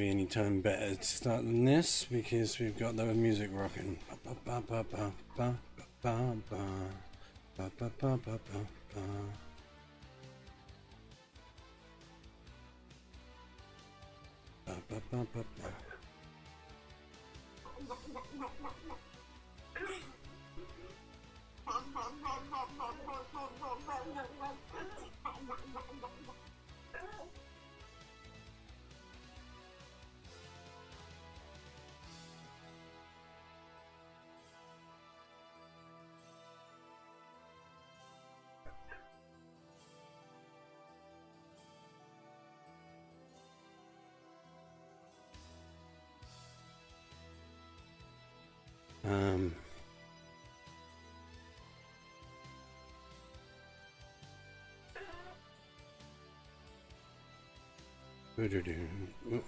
be any time better to start than this because we've got the music rocking.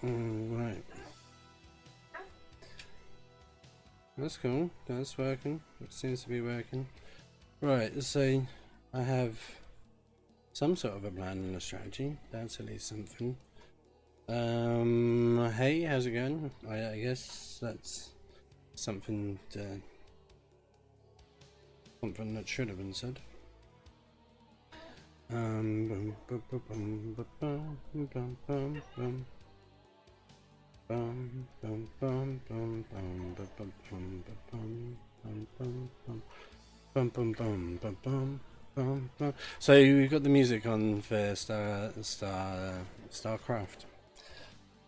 Right. That's cool. That's working. It seems to be working. Right, so I have some sort of a plan and a strategy. That's at least something. Hey, how's it going? I guess that's something that should have been said. So we've got the music on for Starcraft.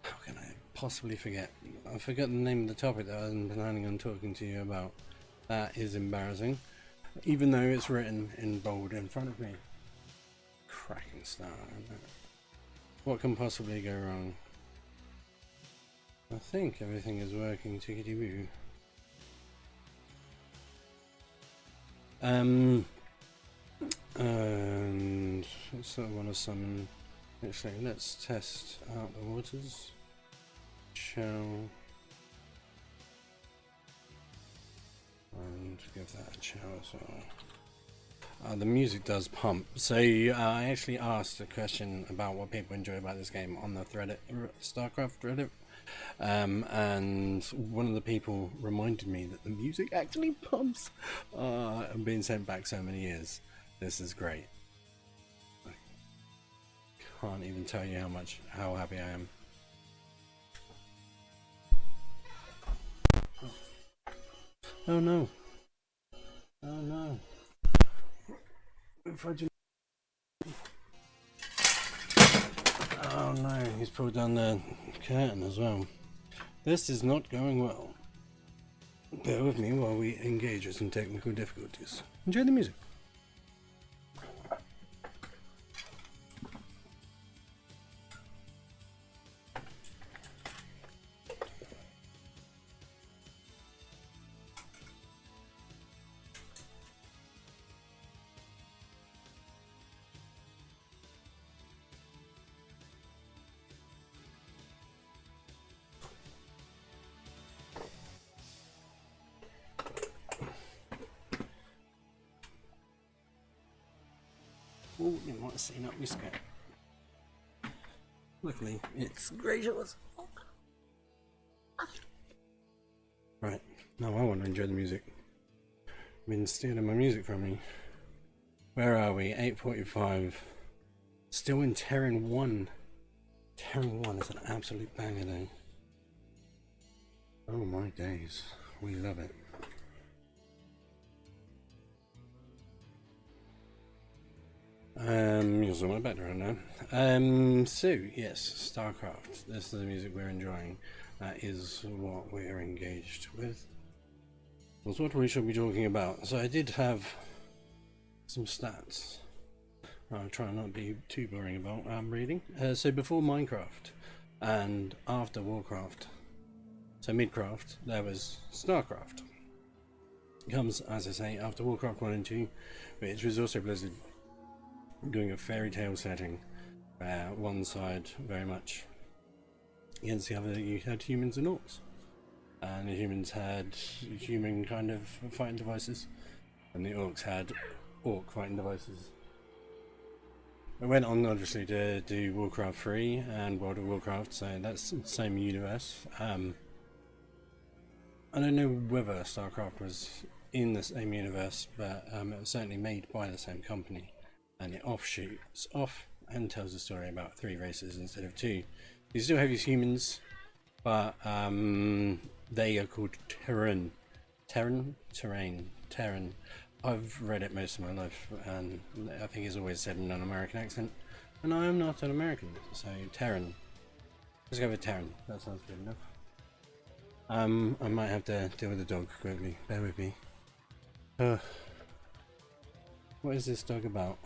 How can I possibly forget? I forgot the name of the topic that I'm planning on talking to you about. That is embarrassing, even though it's written in bold in front of me. Cracking start. What can possibly go wrong? I think everything is working tickety boo. And so I want to summon. Actually, let's test out the waters. Shell. And give that a chow as well. The music does pump. So I actually asked a question about what people enjoy about this game on the Starcraft Reddit. And one of the people reminded me that the music actually pumps. I've been sent back so many years. This is great. I can't even tell you how happy I am. Oh no. Oh no. Oh no, he's pulled down the curtain as well. This is not going well. Bear with me while we engage with some technical difficulties. Enjoy the music. Oh, you might have seen up my skirt. Luckily, it's gracious. Right, now I want to enjoy the music. Been stealing my music from me. Where are we? 8:45. Still in Terran 1. Terran 1 is an absolute banger though. Oh my days. We love it. You'll see my background now. So yes, Starcraft. This is the music we're enjoying. That is what we're engaged with. That's what we should be talking about. So I did have some stats. I'll try not to be too boring about reading. So before Minecraft and after Warcraft, so Midcraft, there was Starcraft. It comes, as I say, after Warcraft 1 and 2, which was also Blizzard doing a fairy tale setting, where one side very much against the other you had humans and orcs, and the humans had human kind of fighting devices, and the orcs had orc fighting devices. I went on obviously to do Warcraft 3 and World of Warcraft, so that's the same universe. I don't know whether Starcraft was in the same universe, but it was certainly made by the same company, and it offshoots off and tells a story about 3 races instead of 2. You still have these humans, but they are called Terran. I've read it most of my life, and I think it's always said in an American accent, and I am not an American, so Terran. Let's go with Terran. That sounds good enough. I might have to deal with the dog quickly. Bear with me. What is this dog about?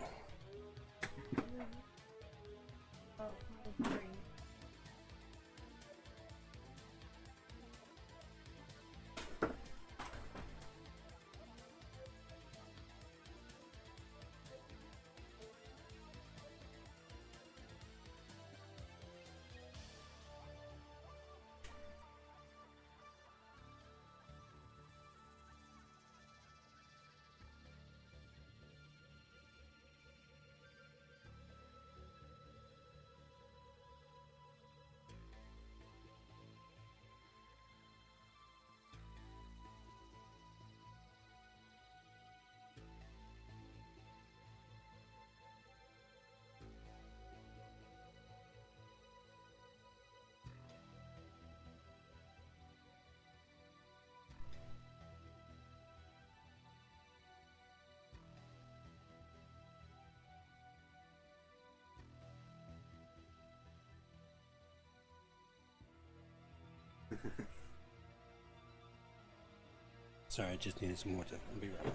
Sorry, I just needed some water. I'll be right back.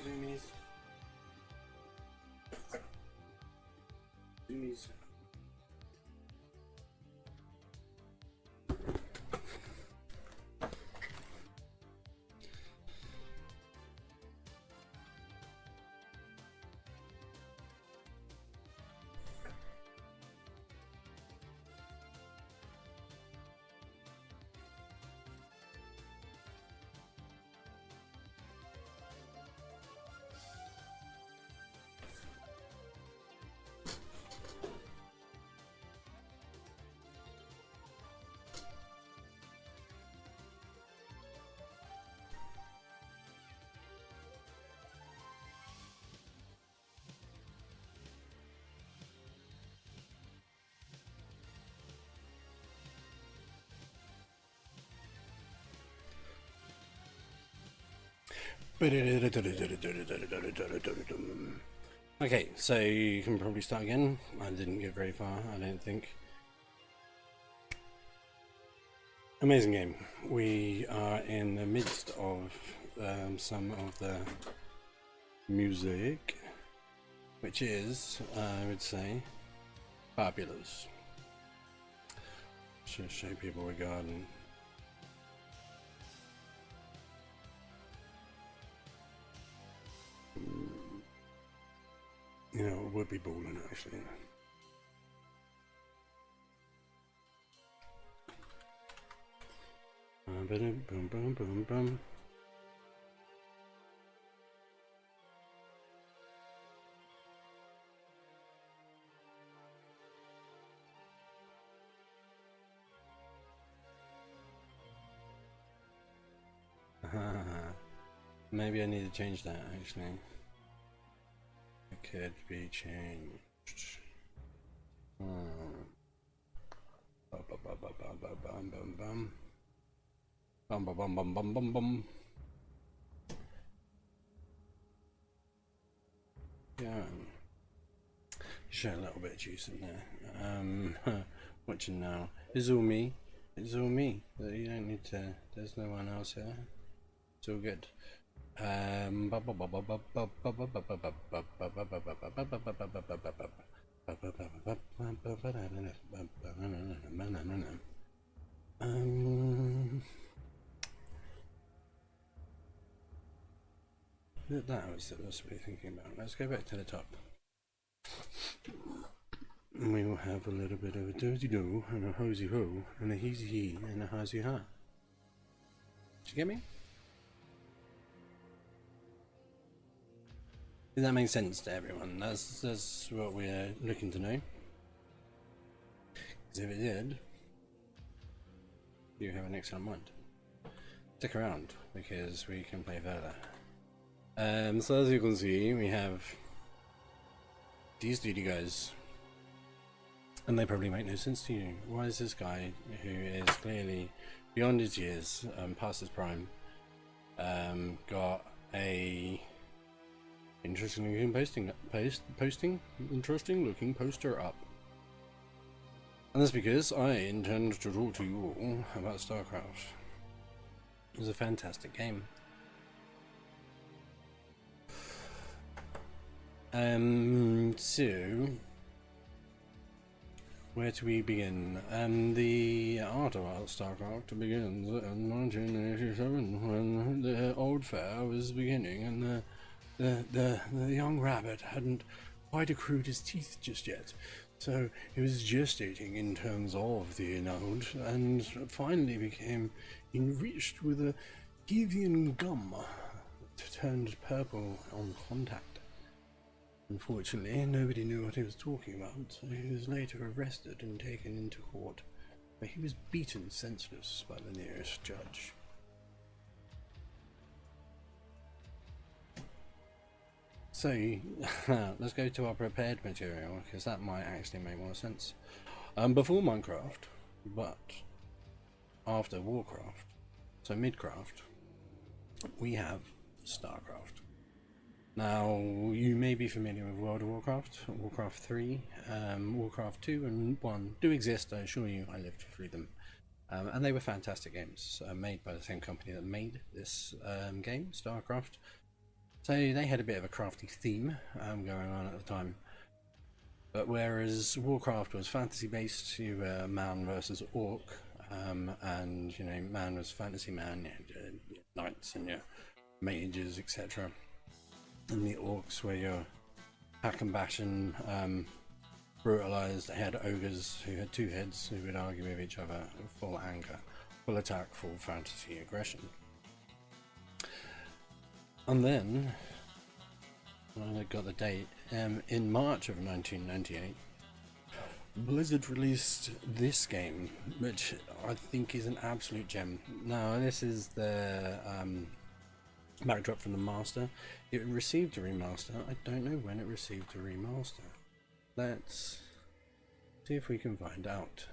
Zoomies. Zoomies. Okay, so you can probably start again. I didn't get very far, I don't think. Amazing game. We are in the midst of some of the music, which is, I would say, fabulous. Just show people regarding. You know, it would be balling actually. Boom, boom, boom, boom, boom. Maybe I need to change that actually. It could be changed. Bum bum bum bum bum bum bum bum. Bum bum bum bum bum bum bum. Yeah. Show a little bit of juice in there. Watching now. It's all me. It's all me. You don't need to. There's no one else here. It's all good. That was what I was thinking about. Let's go back to the top. we will have a little bit of a dirty do and a hosey ho and a heezy he and a hazy ha. Did you get me? Does that make sense to everyone? That's what we're looking to know. Because if it did, you have an excellent mind. Stick around because we can play further. So as you can see, we have these duty guys, and they probably make no sense to you. Why is this guy, who is clearly beyond his years, past his prime, got a interesting looking interesting looking poster up? And that's because I intend to talk to you all about Starcraft. It was a fantastic game. So where do we begin? The art of Starcraft begins in 1987 when the old fair was beginning, and the young rabbit hadn't quite accrued his teeth just yet. So he was gestating in terms of the node, and finally became enriched with a Devian gum that turned purple on contact. Unfortunately, nobody knew what he was talking about, so he was later arrested and taken into court, where he was beaten senseless by the nearest judge. So, let's go to our prepared material, because that might actually make more sense. Before Minecraft, but after Warcraft, so Midcraft, we have Starcraft. Now, you may be familiar with World of Warcraft, Warcraft 3, Warcraft 2 and 1 do exist, I assure you, I lived through them. And they were fantastic games, made by the same company that made this game, Starcraft. So they had a bit of a crafty theme going on at the time. But whereas Warcraft was fantasy based, you were man versus orc, and you know, man was fantasy man, you had knights and your mages, etc. And the orcs were your hack and bash and brutalized. They had ogres who had two heads who would argue with each other, full anger, full attack, full fantasy aggression. And then, I got the date, in March of 1998, Blizzard released this game, which I think is an absolute gem. Now, this is the backdrop from the master. It received a remaster. I don't know when it received a remaster. Let's see if we can find out.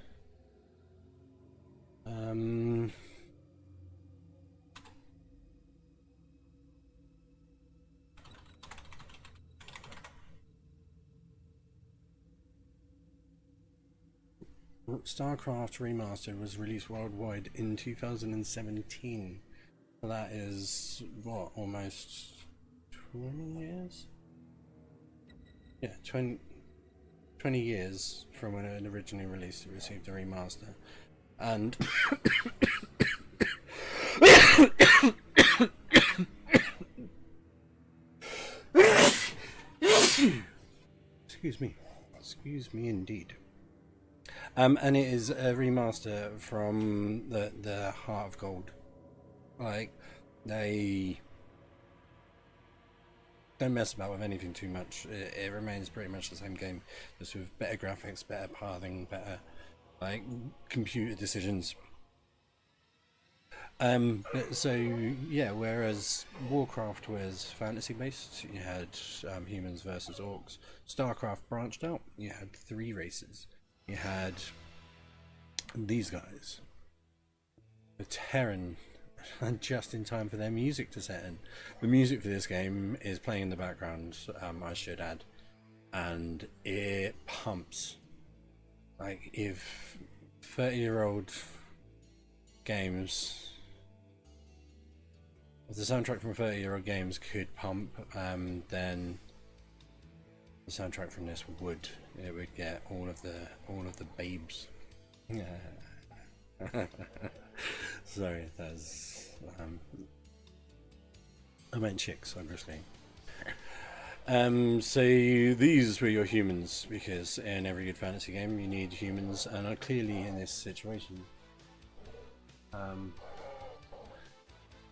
Starcraft Remastered was released worldwide in 2017. So that is, what, almost 20 years? Yeah, 20 years from when it originally released. It received a remaster. And excuse me indeed. And it is a remaster from the Heart of Gold. Like, they don't mess about with anything too much. It remains pretty much the same game, just with better graphics, better pathing, better like computer decisions. So yeah, whereas Warcraft was fantasy based, you had humans versus orcs. Starcraft branched out. You had 3 races. You had these guys, the Terran, and just in time for their music to set in. The music for this game is playing in the background, I should add, and it pumps. Like, if 30-year-old games, if the soundtrack from 30-year-old games could pump, then the soundtrack from this would. It would get all of the babes. Sorry, that's I meant chicks, obviously. So these were your humans, because in every good fantasy game you need humans, and clearly in this situation,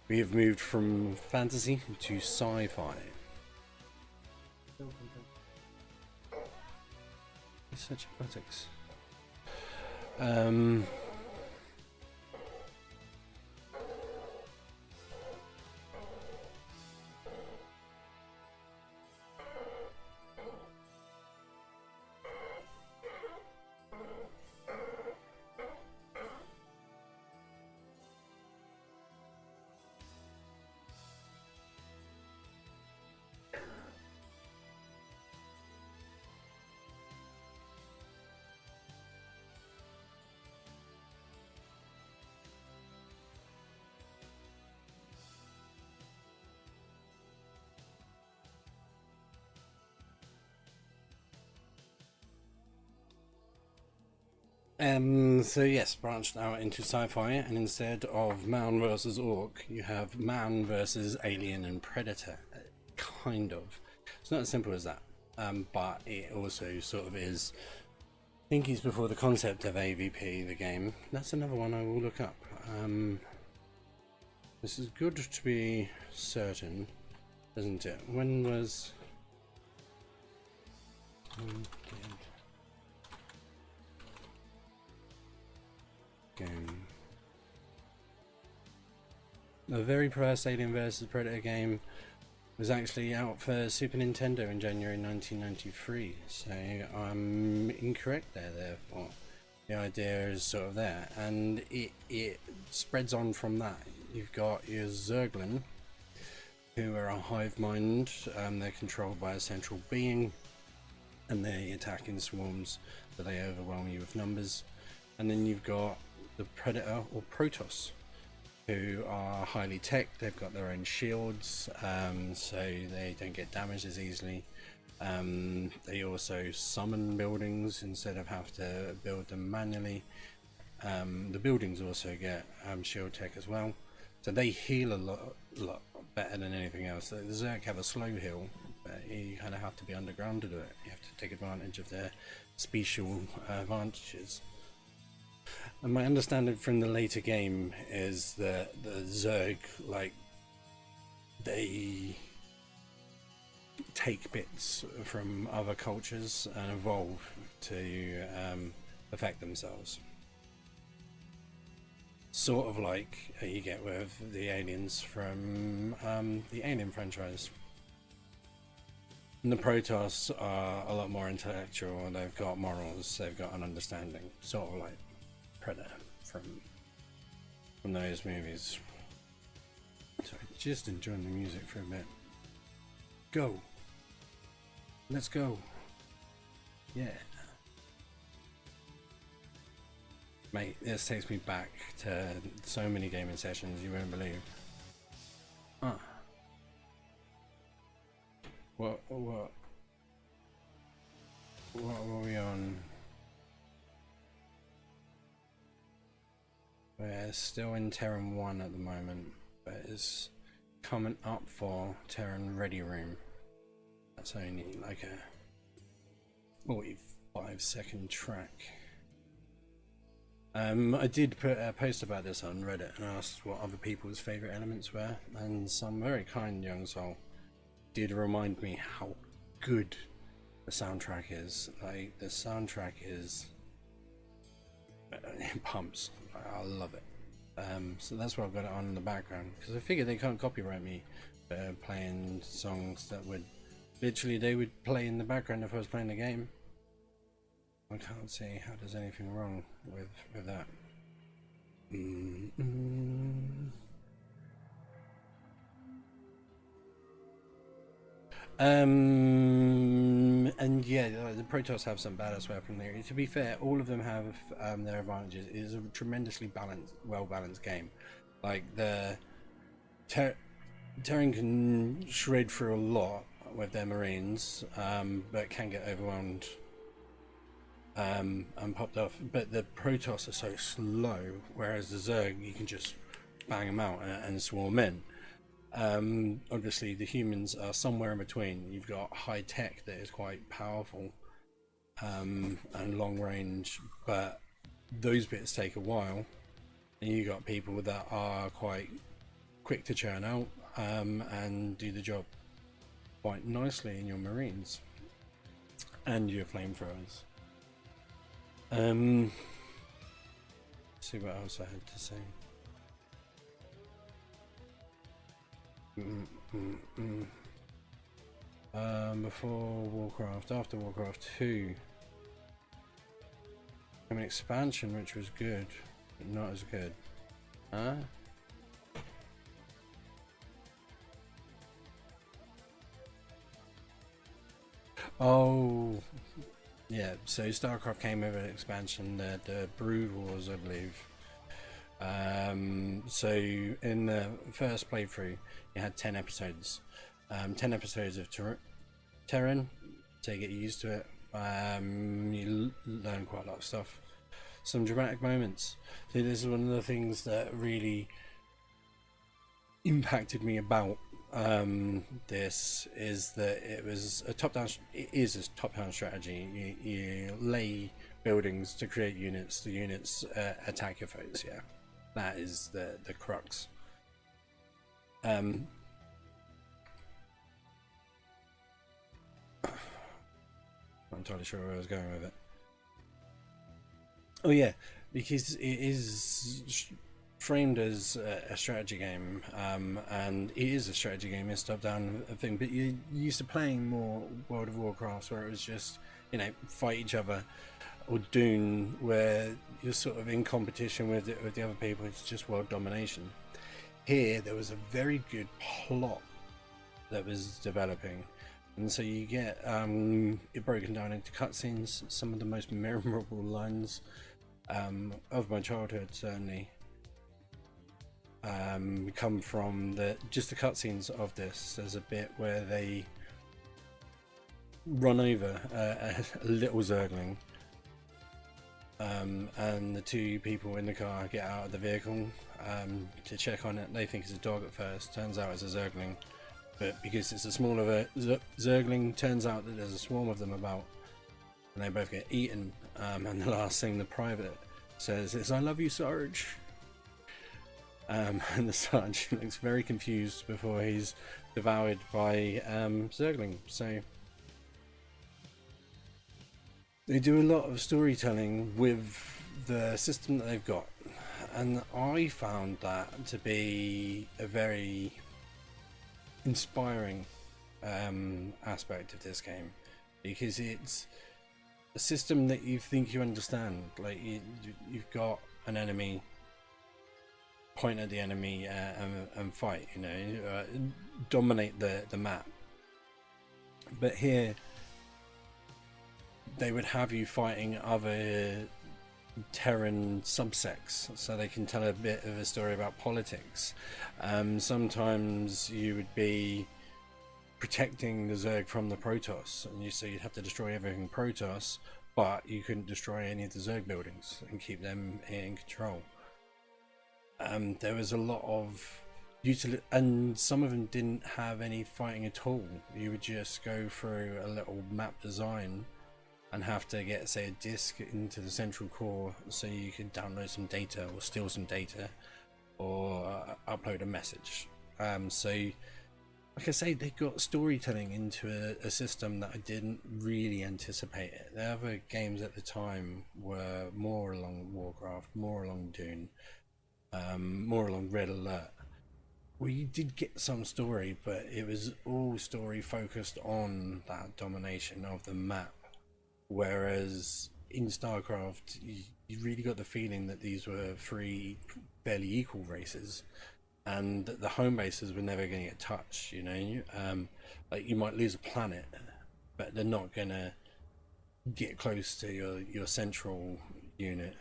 we have moved from fantasy to sci-fi. It's such hypnotics. So yes, branched out into sci-fi, and instead of man versus orc, you have man versus alien and predator. Kind of. It's not as simple as that, but it also sort of is. I think he's before the concept of AVP, the game. That's another one I will look up. This is good to be certain, isn't it? When was... game. The very first Alien vs Predator game was actually out for Super Nintendo in January 1993, so I'm incorrect there, therefore. The idea is sort of there, and it spreads on from that. You've got your Zerglin, who are a hive mind, they're controlled by a central being, and they attack in swarms, so they overwhelm you with numbers. And then you've got the Predator or Protoss, who are highly tech. They've got their own shields, so they don't get damaged as easily. They also summon buildings instead of have to build them manually. The buildings also get shield tech as well, so they heal a lot better than anything else. The Zerg have a slow heal, but you kind of have to be underground to do it. You have to take advantage of their special advantages. And my understanding from the later game is that the Zerg, like, they take bits from other cultures and evolve to affect themselves. Sort of like you get with the aliens from the Alien franchise. And the Protoss are a lot more intellectual, they've got morals, they've got an understanding, sort of like Predator from those movies. So just enjoying the music for a bit. Go. Let's go. Yeah. Mate, this takes me back to so many gaming sessions you won't believe. What were we on? We're still in Terran 1 at the moment, but it's coming up for Terran Ready Room. That's only like a 45-second track. I did put a post about this on Reddit and asked what other people's favourite elements were, and some very kind young soul did remind me how good the soundtrack is. Like, the soundtrack is... it pumps. I love it. So that's why I've got it on in the background, because I figure they can't copyright me for playing songs that would literally they would play in the background if I was playing the game. I can't see how there's anything wrong with that. And yeah, the Protoss have some badass weaponry. To be fair, all of them have their advantages. It is a tremendously well balanced game. Like, the Terran can shred through a lot with their Marines, but can get overwhelmed and popped off. But the Protoss are so slow, whereas the Zerg, you can just bang them out and swarm in. Obviously the humans are somewhere in between. You've got high tech that is quite powerful, and long range, but those bits take a while, and you got people that are quite quick to churn out, and do the job quite nicely in your marines and your flamethrowers. See what else I had to say. Before Warcraft, after Warcraft 2, an expansion which was good, but not as good. Huh? Oh, yeah. So Starcraft came with an expansion, the Brood Wars, I believe. So in the first playthrough, you had 10 episodes. 10 episodes of Terran, so you get used to it. You learn quite a lot of stuff. Some dramatic moments. So this is one of the things that really impacted me about this, is that it was a top-down. It is a top-down strategy. You lay buildings to create units. The units attack your foes. Yeah, that is the crux. I'm not entirely sure where I was going with it. Oh yeah, because it is framed as a strategy game, and it is a strategy game. It's top-down thing, but you're used to playing more World of Warcraft, where it was just, you know, fight each other, or Dune, where you're sort of in competition with the other people. It's just world domination. Here, there was a very good plot that was developing, and so you get it broken down into cutscenes. Some of the most memorable lines of my childhood, certainly, come from the cutscenes of this. There's a bit where they run over a little zergling, and the two people in the car get out of the vehicle to check on it. They think it's a dog at first, turns out it's a zergling, but because it's a smaller zergling, turns out that there's a swarm of them about, and they both get eaten. And the last thing the private says is, "I love you, Sarge." And the Sarge looks very confused before he's devoured by zergling. So they do a lot of storytelling with the system that they've got, and I found that to be a very inspiring aspect of this game, because it's a system that you think you understand. Like you've got an enemy, point at the enemy, and fight, you know, dominate the map. But here they would have you fighting other Terran subsects, so they can tell a bit of a story about politics. Sometimes you would be protecting the Zerg from the Protoss, and so you'd have to destroy everything Protoss, but you couldn't destroy any of the Zerg buildings and keep them in control. There was a lot of and some of them didn't have any fighting at all. You would just go through a little map design and have to get, say, a disk into the central core so you could download some data or steal some data or upload a message. So like I say, they got storytelling into a system that I didn't really anticipate it. The other games at the time were more along Warcraft, more along Dune, more along Red Alert. We did get some story, but it was all story focused on that domination of the map. Whereas in Starcraft, you really got the feeling that these were three fairly equal races, and that the home bases were never going to get touched. You know, like you might lose a planet, but they're not going to get close to your central unit.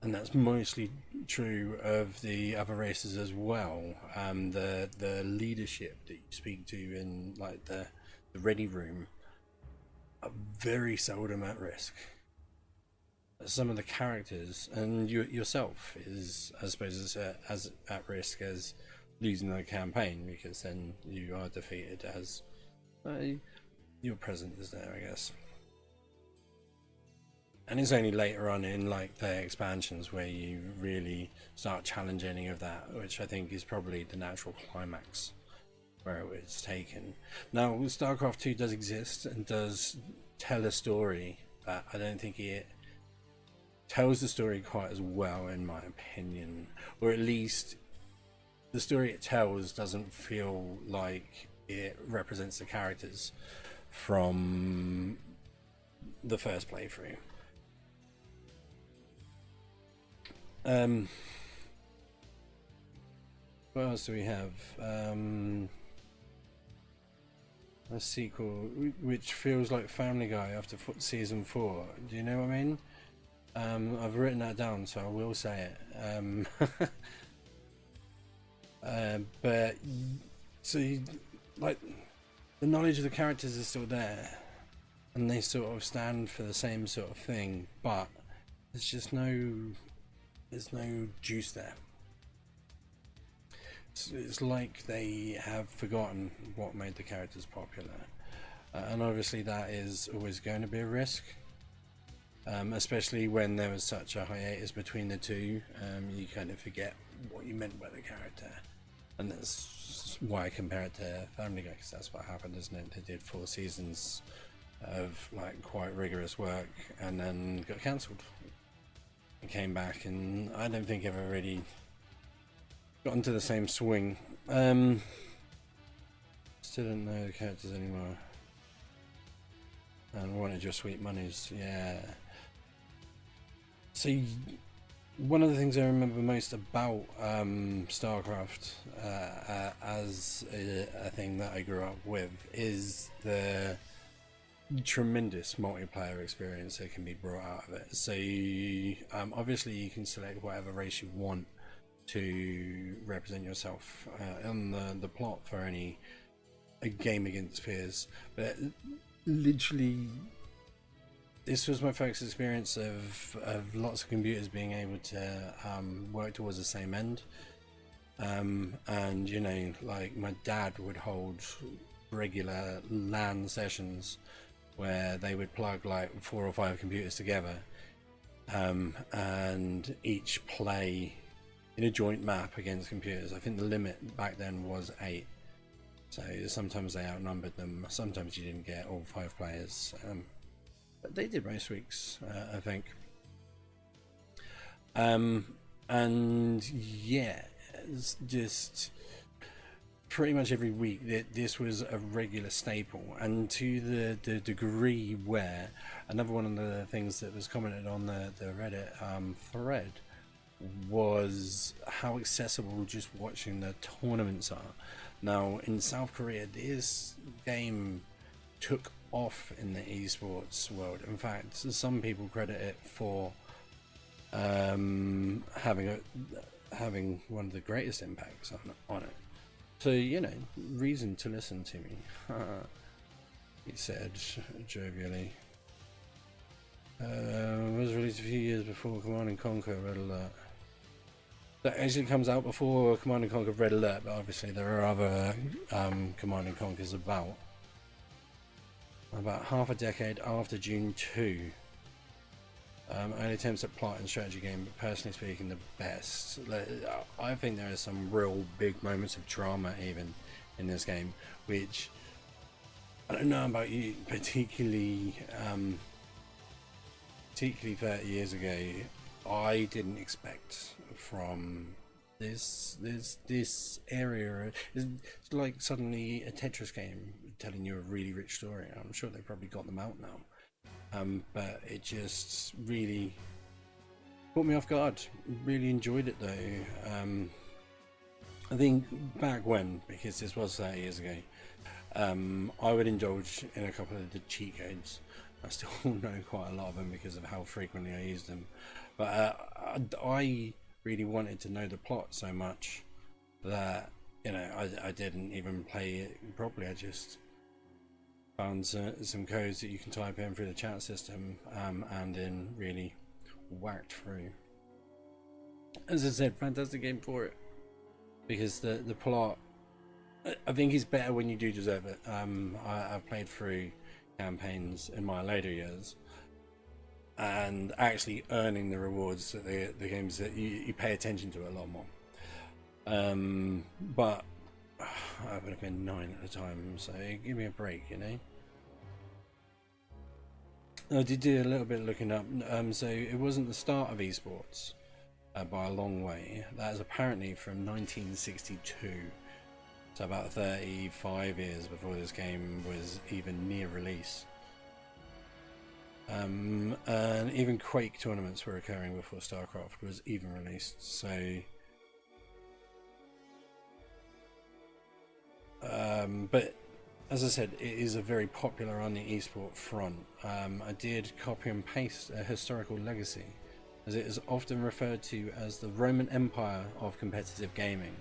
And that's mostly true of the other races as well. The leadership that you speak to in like the ready room are very seldom at risk. Some of the characters, and you yourself, is, I suppose, as at risk as losing the campaign, because then you are defeated as your present is there, I guess. And it's only later on in like the expansions where you really start challenging any of that, which I think is probably the natural climax where it's taken. Now, Starcraft 2 does exist and does tell a story, but I don't think it tells the story quite as well, in my opinion, or at least the story it tells doesn't feel like it represents the characters from the first playthrough. What else do we have? A sequel which feels like Family Guy after season 4. Do you know what I mean? I've written that down, so I will say it. But so like the knowledge of the characters is still there, and they sort of stand for the same sort of thing, but there's just there's no juice there. It's like they have forgotten what made the characters popular, and obviously that is always going to be a risk, especially when there was such a hiatus between the two. You kind of forget what you meant by the character, and that's why I compare it to Family Guy, because that's what happened, isn't it? They did 4 seasons of like quite rigorous work and then got cancelled and came back, and I don't think ever really got into the same swing. Still don't know the characters anymore. And wanted your sweet monies, yeah. So one of the things I remember most about Starcraft as a thing that I grew up with is the tremendous multiplayer experience that can be brought out of it. So obviously you can select whatever race you want to represent yourself on the plot for a game against peers, but literally this was my first experience of lots of computers being able to work towards the same end, and you know, like my dad would hold regular LAN sessions where they would plug like 4 or 5 computers together, and each play in a joint map against computers. I think the limit back then was 8, so sometimes they outnumbered them, sometimes you didn't get all 5 players, but they did most weeks, I think. And yeah, it's just pretty much every week this was a regular staple, and to the degree where another one of the things that was commented on the Reddit thread was how accessible just watching the tournaments are. Now in South Korea, this game took off in the esports world. In fact, some people credit it for having one of the greatest impacts on it. So, you know, reason to listen to me, he said jovially. Was released a few years before Command & Conquer Red Alert. That actually comes out before Command & Conquer Red Alert, but obviously there are other Command & Conquers about half a decade after June 2. Early attempts at plot and strategy game, but personally speaking, the best. I think there are some real big moments of drama even in this game, which I don't know about you, particularly 30 years ago, I didn't expect from this area. It's like suddenly a Tetris game telling you a really rich story. I'm sure they probably got them out now. But it just really caught me off guard. Really enjoyed it though. I think back when, because this was 30 years ago, I would indulge in a couple of the cheat codes. I still know quite a lot of them because of how frequently I use them. But I really wanted to know the plot so much that, you know, I didn't even play it properly. I just found some codes that you can type in through the chat system, and then really whacked through. As I said, fantastic game for it. because the plot, I think, is better when you do deserve it. I've played through campaigns in my later years, and actually earning the rewards that the games that you pay attention to a lot more. But I would have been 9 at the time, so give me a break, you know. I did do a little bit of looking up. So it wasn't the start of esports by a long way. That is apparently from 1962, so about 35 years before this game was even near release. And even Quake tournaments were occurring before Starcraft was even released. So, but as I said, it is a very popular on the esport front. I did copy and paste a historical legacy, as it is often referred to as the Roman Empire of competitive gaming.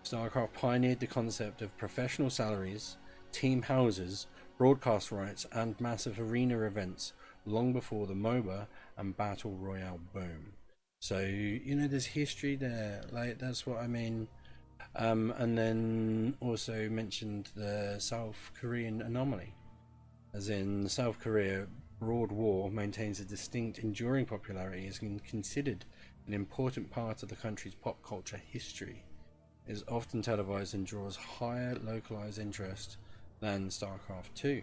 Starcraft pioneered the concept of professional salaries, team houses, broadcast rights, and massive arena events long before the MOBA and Battle Royale boom. So, you know, there's history there, like, that's what I mean. And then also mentioned the South Korean anomaly, as in South Korea, Broad War maintains a distinct, enduring popularity, is considered an important part of the country's pop culture history. It is often televised and draws higher localized interest than StarCraft 2.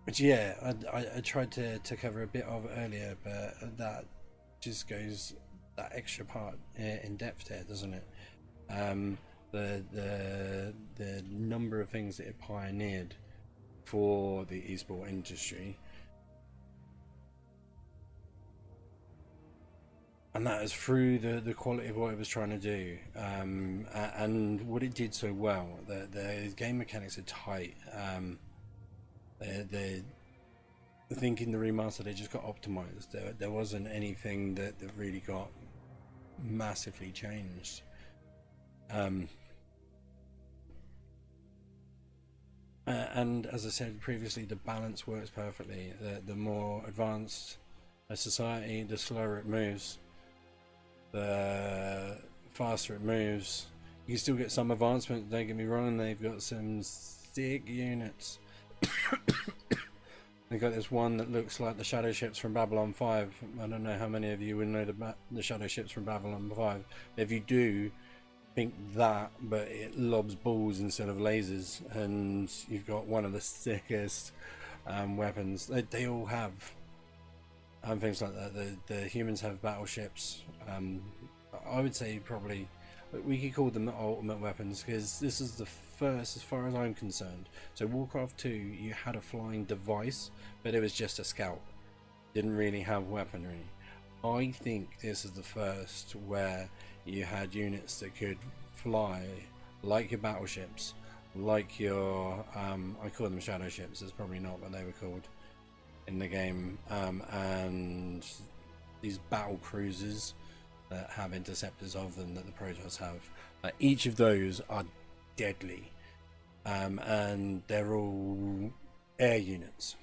Which, yeah, I tried to cover a bit of earlier, but that just goes that extra part in depth there, doesn't it? The number of things that it pioneered for the esport industry, and that is through the quality of what it was trying to do, and what it did so well. The game mechanics are tight. I think in the remaster they just got optimized. There wasn't anything that really got massively changed. And as I said previously, the balance works perfectly. The more advanced a society, the slower it moves, the faster it moves. You can still get some advancement, don't get me wrong. They've got some sick units. They got this one that looks like the shadow ships from Babylon 5. I don't know how many of you would know the shadow ships from Babylon 5. If you do, think that, but it lobs balls instead of lasers, and you've got one of the sickest weapons. They all have things like that. The humans have battleships. I would say probably we could call them the ultimate weapons, because this is the first, as far as I'm concerned. So Warcraft 2, you had a flying device, but it was just a scout. Didn't really have weaponry. I think this is the first where you had units that could fly, like your battleships, like your I call them shadow ships. It's probably not what they were called in the game, and these battle cruisers that have interceptors of them that the Protoss have. Each of those are deadly, and they're all air units.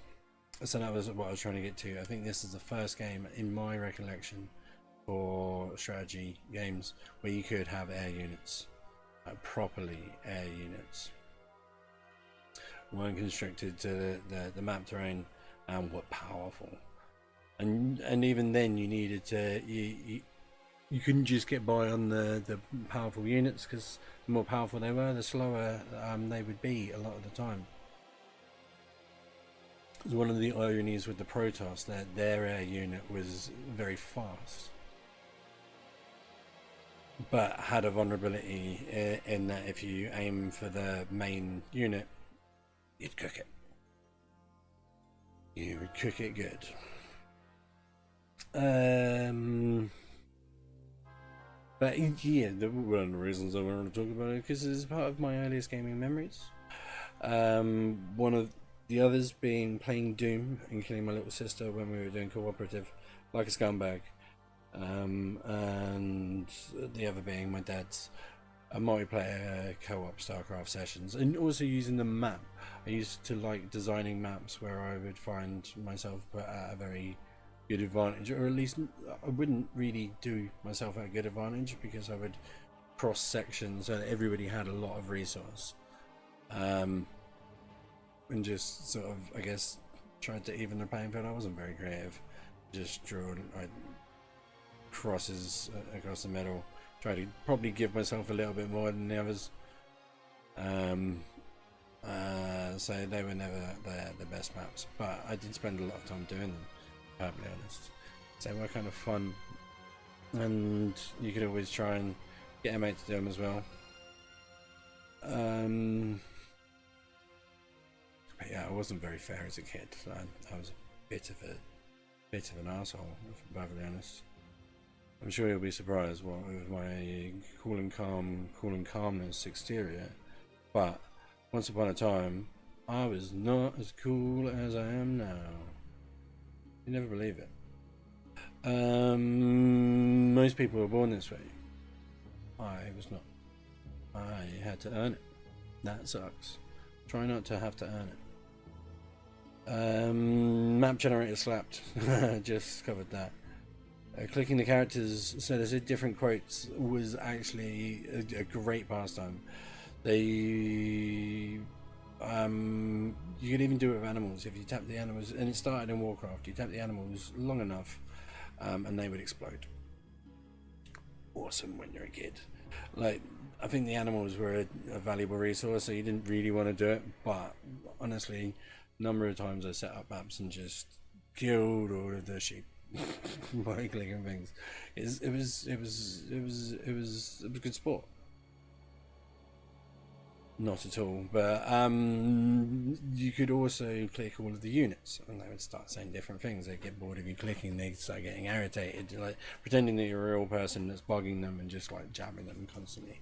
So that was what I was trying to get to. I think this is the first game in my recollection for strategy games where you could have air units, properly air units, weren't constricted to the map terrain, and were powerful. And even then you needed to you couldn't just get by on the powerful units, because the more powerful they were, the slower they would be a lot of the time. One of the ironies with the Protoss, that their air unit was very fast, but had a vulnerability in that if you aim for the main unit, you'd cook it. You would cook it good. But yeah, one of the reasons I wanted to talk about it, because it's part of my earliest gaming memories. One of the others being playing Doom and killing my little sister when we were doing cooperative, like a scumbag. And the other being my dad's multiplayer co-op Starcraft sessions, and also using the map. I used to like designing maps where I would find myself put at a very good advantage, or at least I wouldn't really do myself a good advantage, because I would cross section so that everybody had a lot of resource, and just sort of, I guess, tried to even the playing field. I wasn't very creative, just drew crosses across the middle, try to probably give myself a little bit more than the others. So they were never the best maps, but I did spend a lot of time doing them, perfectly honest. So they were kind of fun, and you could always try and get a mate to do them as well. But yeah, I wasn't very fair as a kid. So I was a bit of an asshole, if I'm perfectly honest. I'm sure you'll be surprised with my cool and calmness exterior, but once upon a time, I was not as cool as I am now. You never believe it. Most people were born this way. I was not. I had to earn it. That sucks. Try not to have to earn it. Map generator slapped. Just covered that. Clicking the characters so there's different quotes was actually a great pastime. You could even do it with animals. If you tap the animals, and it started in Warcraft, you tap the animals long enough and they would explode. Awesome when you're a kid. Like, I think the animals were a valuable resource, so you didn't really want to do it, but honestly, a number of times I set up maps and just killed all of the sheep by clicking things. It was good sport. Not at all, but you could also click all of the units and they would start saying different things. They'd get bored of you clicking, they'd start getting irritated, like pretending that you're a real person that's bugging them and just like jabbing them constantly.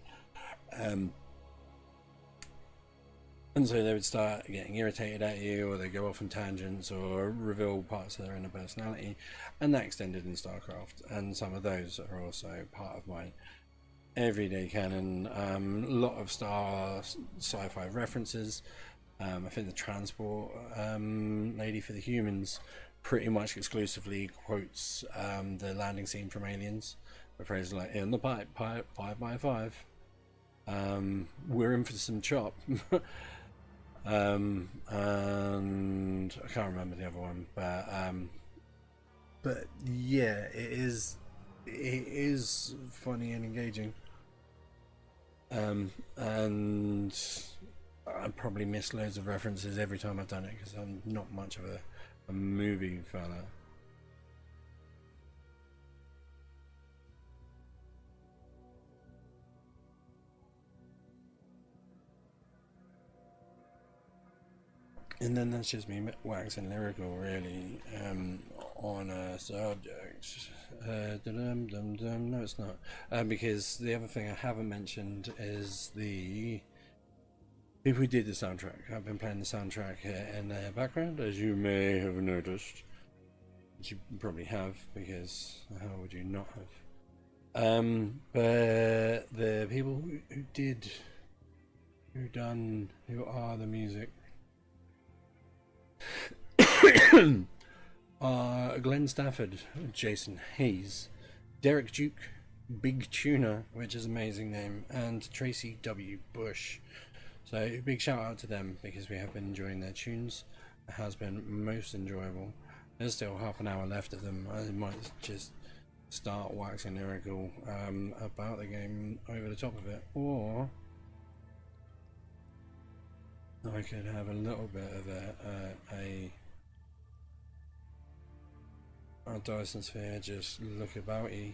And so they would start getting irritated at you, or they go off on tangents, or reveal parts of their inner personality, and that extended in Starcraft. And some of those are also part of my everyday canon. A lot of sci-fi references. I think the transport lady for the humans pretty much exclusively quotes the landing scene from Aliens, with phrases like "in the pipe 5x5." We're in for some chop. And I can't remember the other one, but yeah, it is funny and engaging. And I probably miss loads of references every time I've done it, because I'm not much of a movie fella. And then that's just me waxing lyrical, really, on a subject. No, it's not. Because the other thing I haven't mentioned is the people who did the soundtrack. I've been playing the soundtrack here in the background, as you may have noticed. Which you probably have, because how would you not have? But the people who are the music Glenn Stafford, Jason Hayes, Derek Duke, Big Tuna, which is an amazing name, and Tracy W. Bush. So big shout out to them, because we have been enjoying their tunes. It has been most enjoyable. There's still half an hour left of them. I might just start waxing lyrical about the game over the top of it, or I could have a little bit of a Dyson Sphere, just look about you.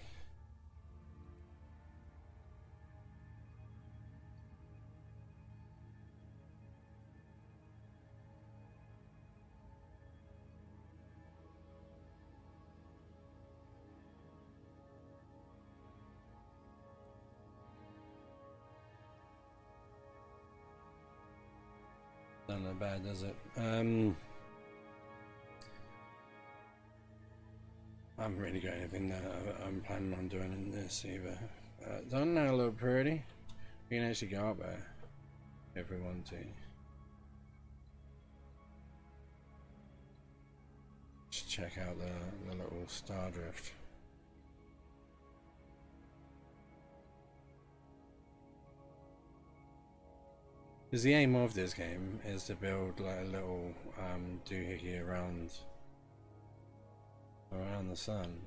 Not that bad, does it? I haven't really got anything that I'm planning on doing in this either. Doesn't that look pretty? You can actually go up there if we want to. Just check out the little star drift. Because the aim of this game is to build like a little doohickey around the sun.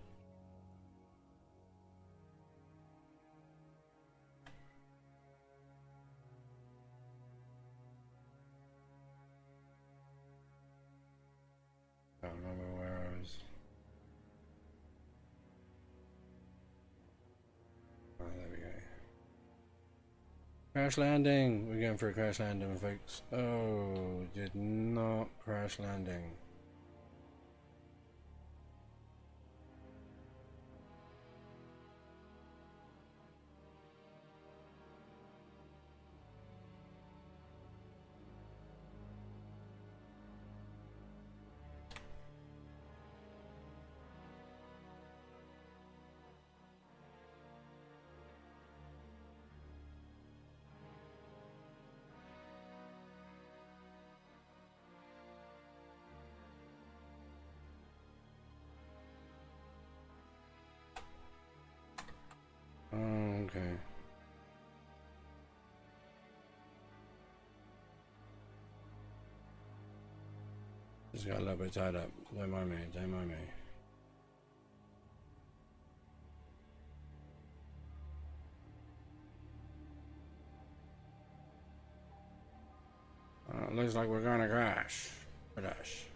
Can't remember where I was. Oh, there we go. Crash landing! We're going for a crash landing, folks. Oh, did not crash landing. Oh, okay. Just got a little bit tied up. Don't mind me, don't mind me. Looks like we're gonna crash. Crash.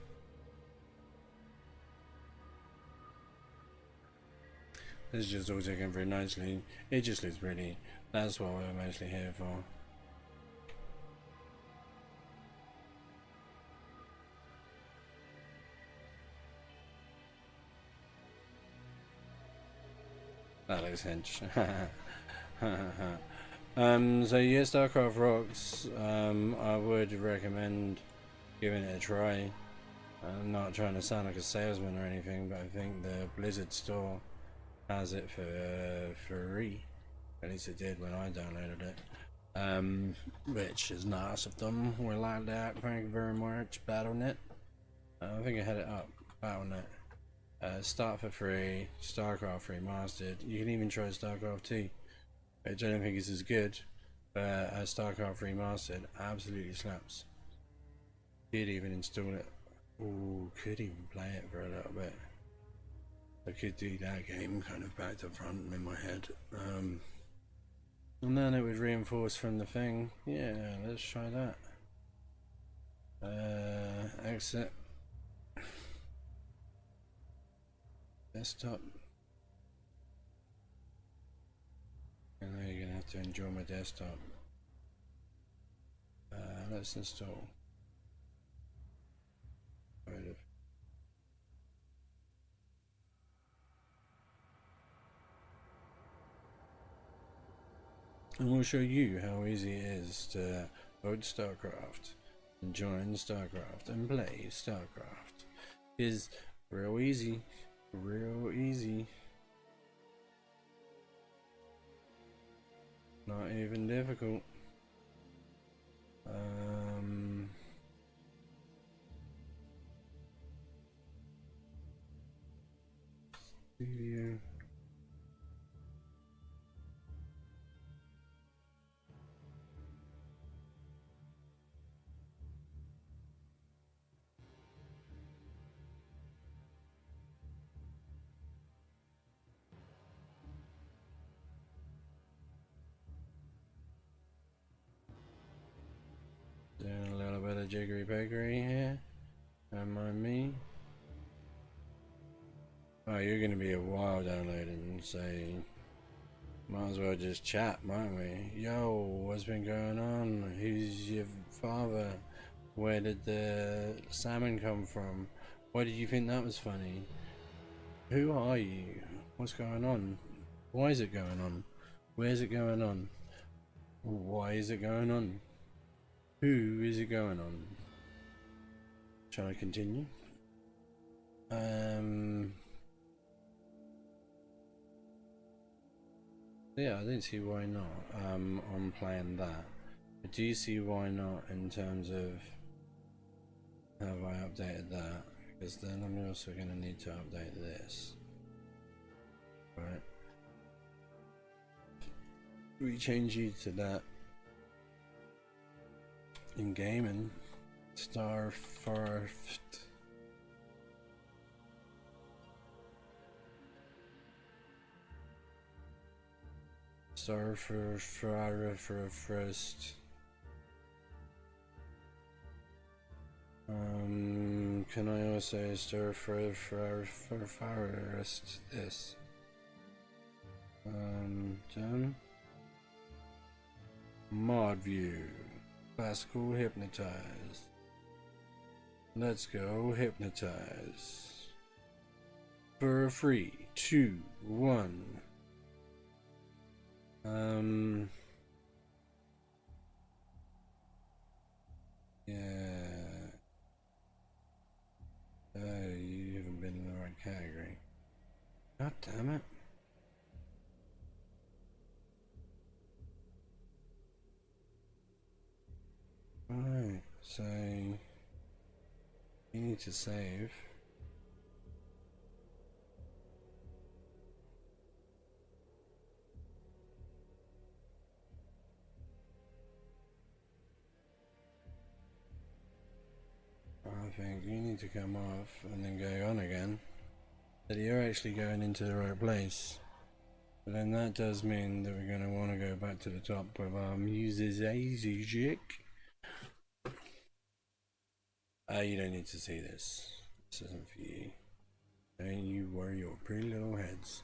This is just all taken very nicely. It just looks pretty. That's what we're mostly here for. That looks hench. So yeah, Starcraft rocks. I would recommend giving it a try. I'm not trying to sound like a salesman or anything, but I think the Blizzard store has it for free. At least it did when I downloaded it. Which is nice of them. We like that. Thank you very much, Battle.net. I think I had it up. Battle.net. Start for free. Starcraft remastered. You can even try Starcraft 2. Which I don't think is as good. But Starcraft remastered absolutely slaps. Did even install it. Ooh, could even play it for a little bit. I could do that game kind of back to front in my head. And then it would reinforce from the thing. Yeah, let's try that. Exit. Desktop. And now you're gonna have to enjoy my desktop. Let's install. And we'll show you how easy it is to load Starcraft and join Starcraft and play Starcraft. It's real easy, real easy. Not even difficult. Studio. Doing a little bit of jiggery pokery here. Don't mind me. Oh, you're gonna be a while downloading, so might as well just chat, mightn't we? Yo, what's been going on? Who's your father? Where did the salmon come from? Why did you think that was funny? Who are you? What's going on? Why is it going on? Where's it going on? Why is it going on? Who is it going on? Shall I continue? Yeah, I don't see why not on playing that. I do see why not in terms of have I updated that, because then I'm also going to need to update this. Right. We change you to that in gaming. Starcraft. Starcraft. Can I also Starcraft this? Done. Mod view. Classical hypnotize. Let's go hypnotize. For free. 2, 1. Yeah. Oh, you haven't been in the right category. God damn it. Alright, so you need to save. I think you need to come off and then go on again. That you're actually going into the right place. But then that does mean that we're going to want to go back to the top of our music. You don't need to see this. This isn't for you. Don't you worry your pretty little heads.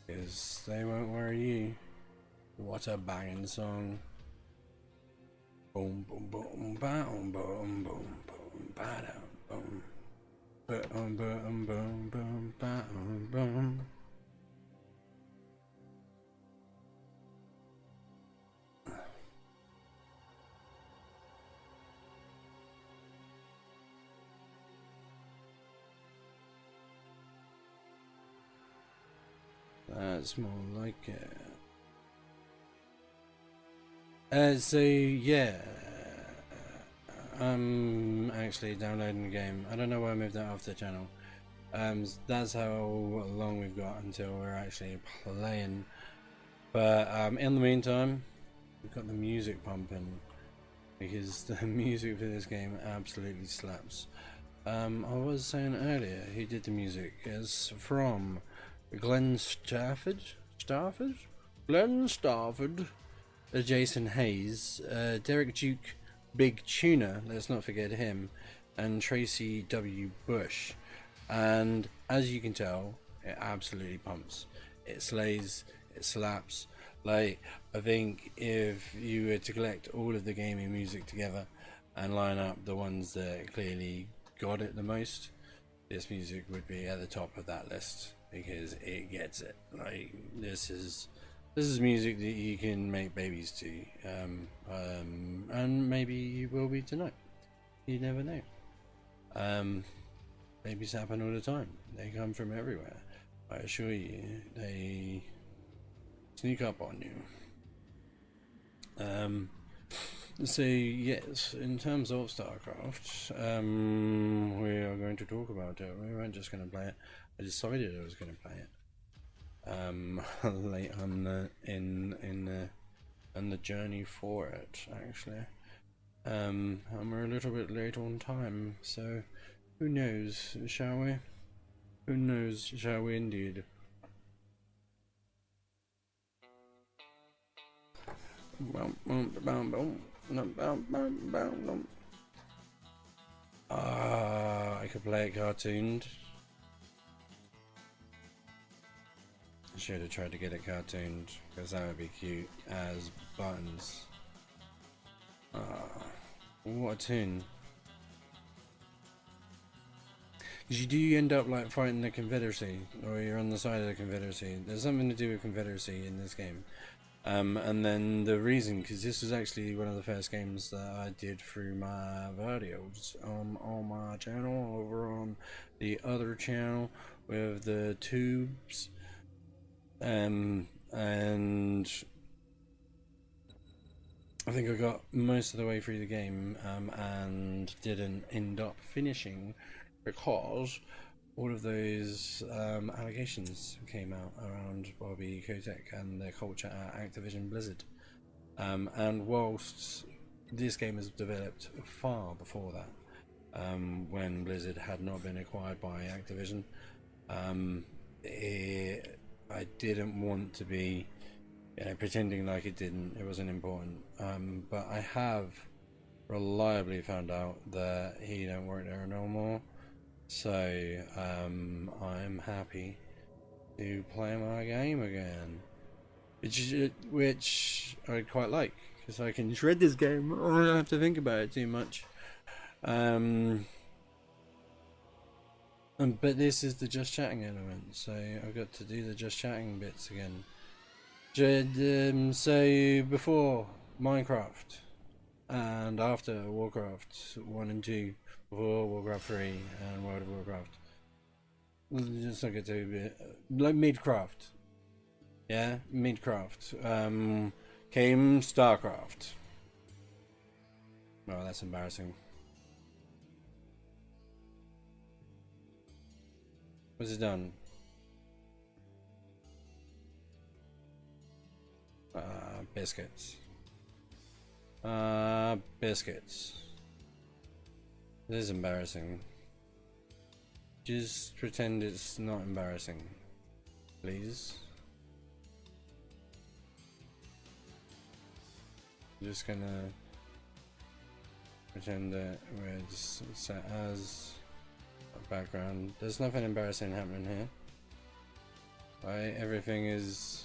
Because they won't worry you. What a banging song. Boom, boom, boom, boom, boom, boom, boom, boom. Boom, boom, boom, boom, boom, boom. That's more like it. So yeah, I'm actually downloading the game. I don't know why I moved that off the channel. That's how long we've got until we're actually playing. But in the meantime, we've got the music pumping because the music for this game absolutely slaps. I was saying earlier, who did the music is from Glenn Stafford, Jason Hayes, Derek Duke, Big Tuna, let's not forget him, and Tracy W. Bush. And as you can tell, it absolutely pumps. It slays, it slaps. Like, I think if you were to collect all of the gaming music together and line up the ones that clearly got it the most, this music would be at the top of that list because it gets it. Like, this is music that you can make babies to, and maybe you will be tonight. You never know. Babies happen all the time. They come from everywhere. I assure you, they sneak up on you. So yes, in terms of Starcraft, we are going to talk about it. We weren't just going to play it. I decided I was going to play it. Late on in the journey for it, actually. And we're a little bit late on time, so who knows, shall we? Who knows, shall we indeed? I could play it cartooned. I should have tried to get it cartooned, because that would be cute as buttons. What a tune. Because you do end up like fighting the Confederacy, or you're on the side of the Confederacy. There's something to do with Confederacy in this game. And then the reason, because this was actually one of the first games that I did through my videos on my channel, over on the other channel with the tubes, and I think I got most of the way through the game, and didn't end up finishing because all of those allegations came out around Bobby Kotick and their culture at Activision Blizzard. And whilst this game has developed far before that, when Blizzard had not been acquired by Activision, I didn't want to be, pretending like it wasn't important. But I have reliably found out that he don't work there no more. So I'm happy to play my game again, which I quite like, because I can shred this game. I don't have to think about it too much. But this is the just chatting element, so I've got to do the just chatting bits again. So before Minecraft and after Warcraft 1 and 2, before Warcraft 3 and World of Warcraft, just not get to a bit like Midcraft. Yeah, Midcraft. Came Starcraft. Oh, that's embarrassing. What's it done? Biscuits. Biscuits. This is embarrassing. Just pretend it's not embarrassing, please. I'm just gonna pretend that we're just set as a background. There's nothing embarrassing happening here. Right? Everything is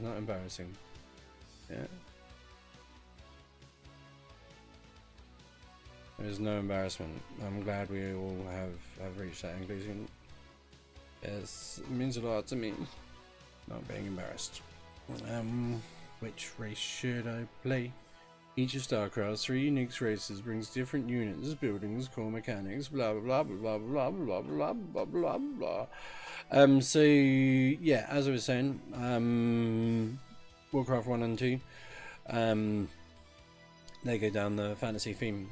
not embarrassing. Yeah. There's no embarrassment. I'm glad we all have reached that conclusion. Yes, it means a lot to me not being embarrassed. Which race should I play? Each of Starcraft's 3 unique races brings different units, buildings, core mechanics, blah blah blah blah blah blah blah blah blah blah. So yeah, as I was saying, Warcraft 1 and 2, they go down the fantasy theme.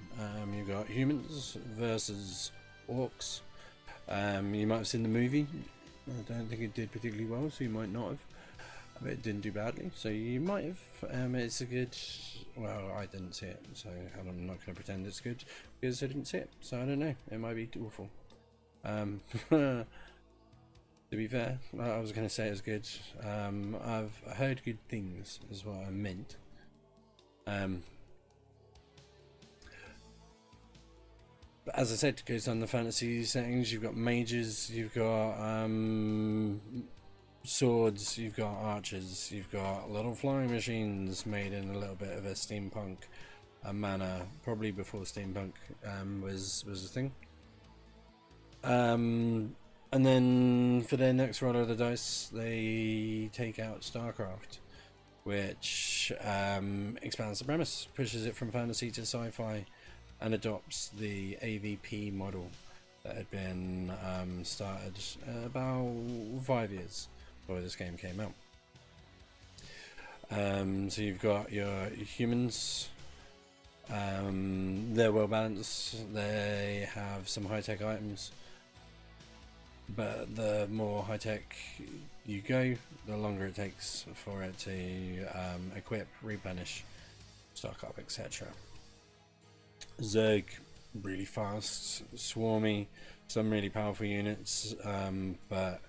You've got humans versus orcs. You might have seen the movie. I don't think it did particularly well, so you might not have. But it didn't do badly, so you might have. It's a good. Well, I didn't see it, so I'm not going to pretend it's good because I didn't see it. So I don't know. It might be awful. To be fair, I was going to say it was good. I've heard good things, is what I meant. But as I said, it goes on the fantasy settings. You've got mages. You've got swords, you've got archers, you've got little flying machines made in a little bit of a steampunk manner, probably before steampunk was a thing. And then for their next roll of the dice, they take out Starcraft, which expands the premise, pushes it from fantasy to sci-fi, and adopts the AVP model that had been started about 5 years before this game came out. So you've got your humans. They're well balanced. They have some high-tech items, but the more high-tech you go, the longer it takes for it to equip, replenish, stock up, etc. Zerg, really fast, swarmy, some really powerful units, but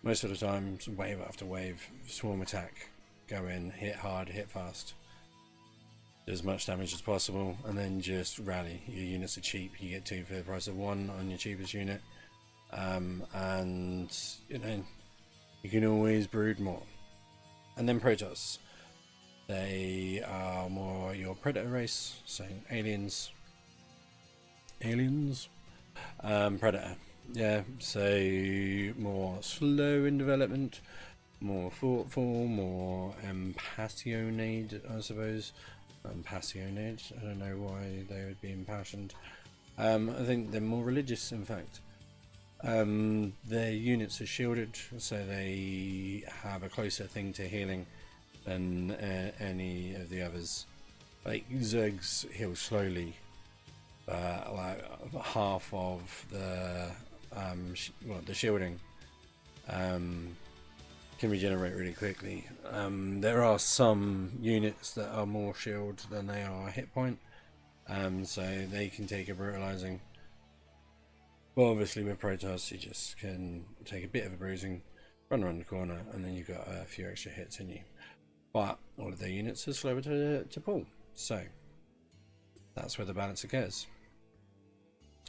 most of the time, wave after wave, swarm attack, go in, hit hard, hit fast, do as much damage as possible, and then just rally. Your units are cheap, you get 2 for the price of 1 on your cheapest unit, and you can always brood more. And then Protoss, they are more your predator race, so aliens, predator. Yeah, so more slow in development, more thoughtful, more impassionate, I suppose. Impassionate, I don't know why they would be impassioned. I think they're more religious, in fact. Their units are shielded, so they have a closer thing to healing than any of the others. Like Zergs heal slowly, like half of the the shielding can regenerate really quickly. There are some units that are more shield than they are hit point, so they can take a brutalizing. Well, obviously with Protoss you just can take a bit of a bruising, run around the corner, and then you've got a few extra hits in you. But all of their units are slower to pull, so that's where the balance occurs.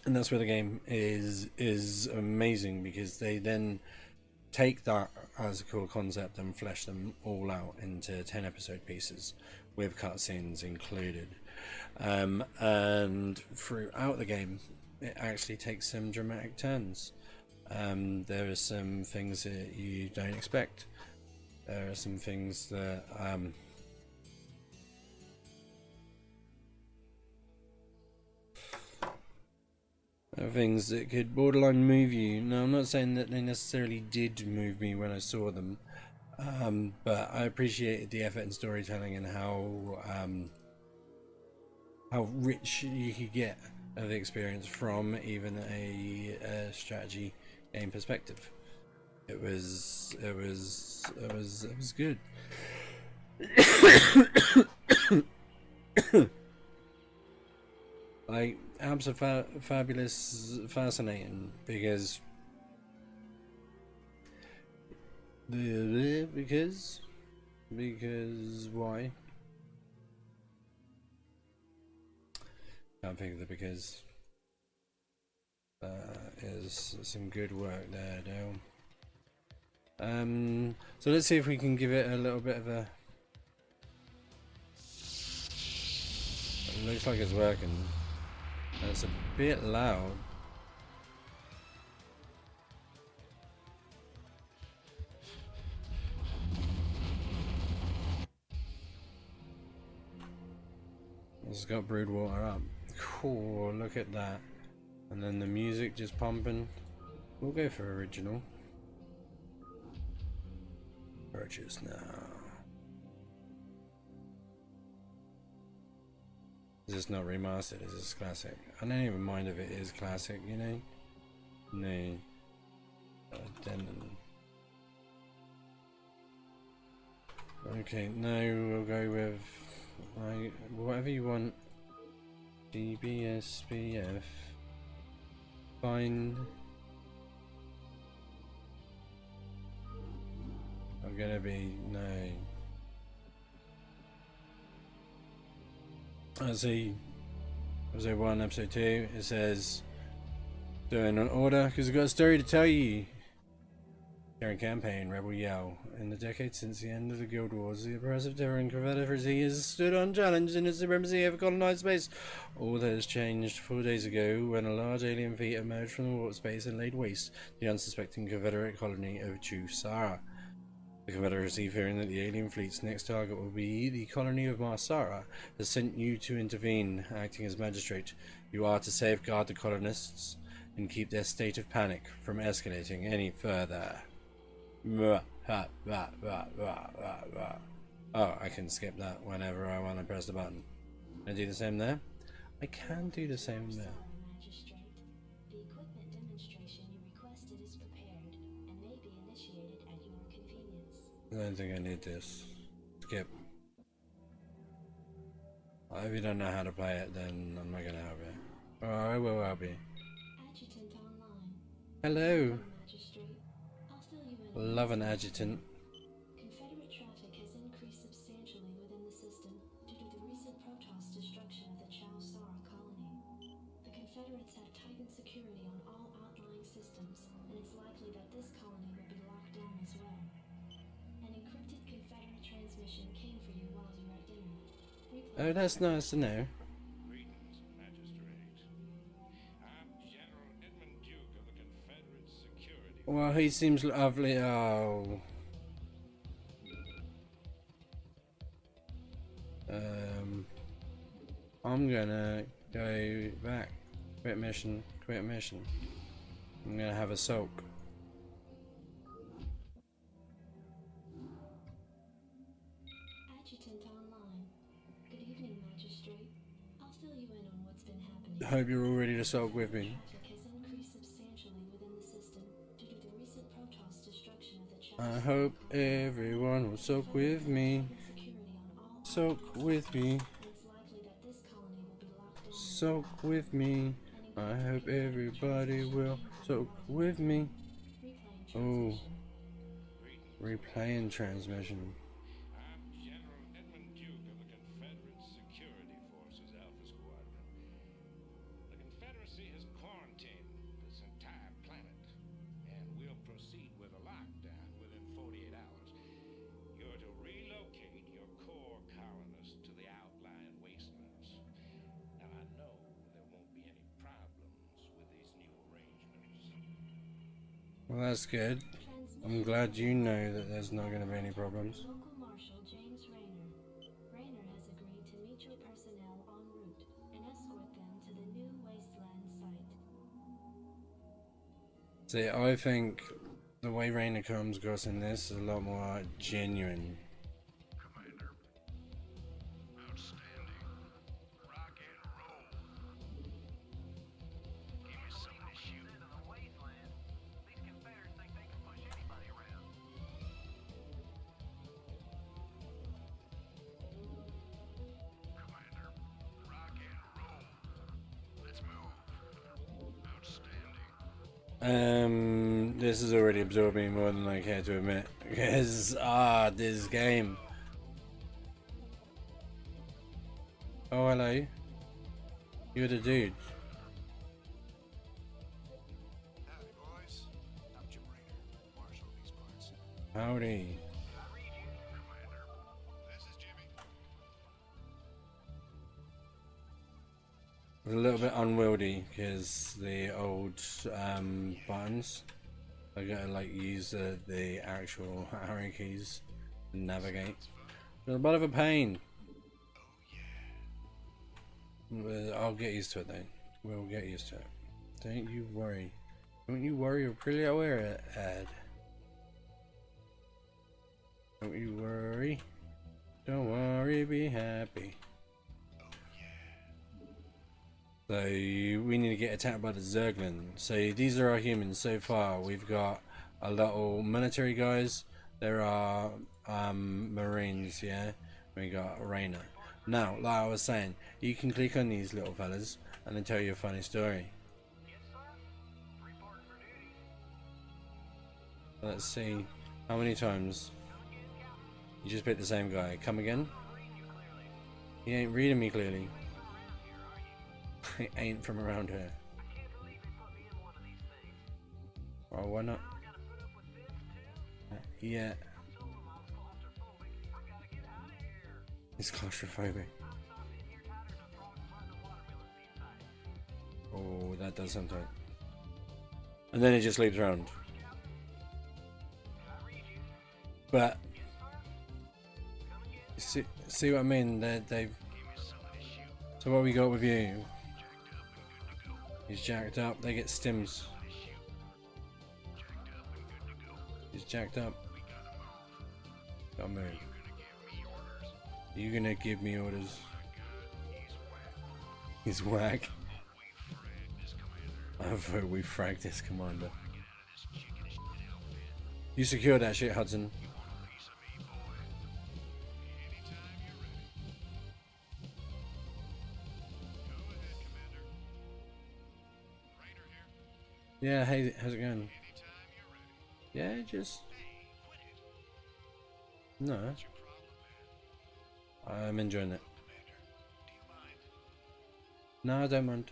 And that's where the game is amazing, because they then take that as a core concept and flesh them all out into 10 episode pieces with cutscenes included. And throughout the game, it actually takes some dramatic turns. There are some things that you don't expect. There are some things that things that could borderline move you. Now, I'm not saying that they necessarily did move me when I saw them, but I appreciated the effort in storytelling and how rich you could get of the experience from even a strategy game perspective. It was good. Like, fabulous, fascinating, because why? Can't think of the because. Is some good work there, Dale. So let's see if we can give it a little bit of a. It looks like it's working. It's a bit loud. It's got brewed water up. Cool, look at that. And then the music just pumping. We'll go for original. Purchase now. Is this not remastered? Is this classic? I don't even mind if it is classic, you know? No. Okay, no, we'll go with whatever you want. D.B.S.B.F. Fine. I'm gonna be no. I see. Episode 1, episode 2. It says doing an order because I've got a story to tell you. During campaign, Rebel Yell. In the decades since the end of the Guild Wars, the oppressive Terran Confederacy has stood unchallenged in its supremacy over colonized space. All that has changed 4 days ago when a large alien fleet emerged from the warp space and laid waste the unsuspecting Confederate colony of Chusara. The Confederacy, fearing that the alien fleet's next target will be the colony of Marsara, has sent you to intervene, acting as magistrate. You are to safeguard the colonists and keep their state of panic from escalating any further. Oh, I can skip that whenever I want to press the button. Can I do the same there? I can do the same there. The equipment demonstration you requested is prepared and may be initiated at your convenience. I don't think I need this. Skip. If you don't know how to play it, then I'm not gonna help you. Oh, I will help you. Adjutant online. Hello. Magistrate. I'll fill you in. Love an adjutant. Confederate traffic has increased substantially within the system due to the recent Protoss destruction of the Chusara colony. The Confederates have tightened security on all outlying systems, and it's likely that this colony will be locked down as well. An encrypted Confederate transmission came for you while you were at dinner. Oh, that's nice to know. Greetings, Magistrate. I'm General Edmund Duke of the Confederate Security. Well, he seems lovely. Oh. I'm gonna go back. Quit mission. Quit mission. I'm gonna have a sulk. Adjutant online. Good evening, Magistrate. I'll fill you in on what's been happening. Hope you're all ready to sulk with me. Traffic has increased substantially within the system due to the recent Protoss destruction of the I Chalice hope colony. everyone will sulk with me. Tightened security on all Sulk with me. and it's likely that this colony will be locked down Sulk with me. I hope everybody will sulk with me. replaying Oh, transmission. Greetings, replaying transmission. I'm General Edmund Duke of the Confederate Security Forces Alpha Squadron. The Confederacy has quarantined this entire planet, and we'll proceed with a lockdown within 48 hours. You're to relocate your core colonists to the outlying wastelands. Now, I know there won't be any problems with these new arrangements. Well, that's good. I'm glad you know that there's not going to be any problems. Local Marshal James Rayner. Rayner has agreed to meet your personnel en route and escort them to the new wasteland site. See, I think the way Rainer comes across in this is a lot more genuine. Commander. Outstanding. Rock and roll. Give me something to shoot. Into the wasteland. These Confederates think they can push anybody around. Commander. Rock and roll. Let's move. Outstanding. This is already absorbing more than I care to admit. Because, this game. Oh, hello. You're the dude. Howdy, boys. I'm Jim Raynor, Marshal of these parts. Howdy. Commander. This is Jimmy. A little bit unwieldy because the old buttons. I gotta like use the actual arrow keys to navigate. It's a bit of a pain. But I'll get used to it though. We'll get used to it. Don't you worry. Don't you worry, you're pretty aware, Ed. Don't you worry. Don't worry, be happy. So we need to get attacked by the Zerglin. So these are our humans so far. We've got a little military guys. There are Marines, yeah. We got Rainer. Now, like I was saying, you can click on these little fellas and then tell you a funny story. Yes, sir. Reporting for duty. Let's see how many times you just picked the same guy. Come again? He ain't reading me clearly. He ain't from around here. I can't believe they put me in one of these things. Well, why not? Now I gotta put up with this too. Yeah, I told them I was claustrophobic. I gotta get out of here. he's claustrophobic. I'm stuck in here tighter than a frog inside the watermelon seed sack. Oh, that does sometimes. And then it just leaps around. Can I read you? But Yes, sir. Come again? see what I mean? They've. So what we got with you? He's jacked up. They get stims. He's jacked up. Gotta move. You gonna give me orders? He's whack. I vote we frag this commander. You secure that shit, Hudson. Yeah, hey, how's it going? Yeah, just... No. I'm enjoying it. No, I don't mind.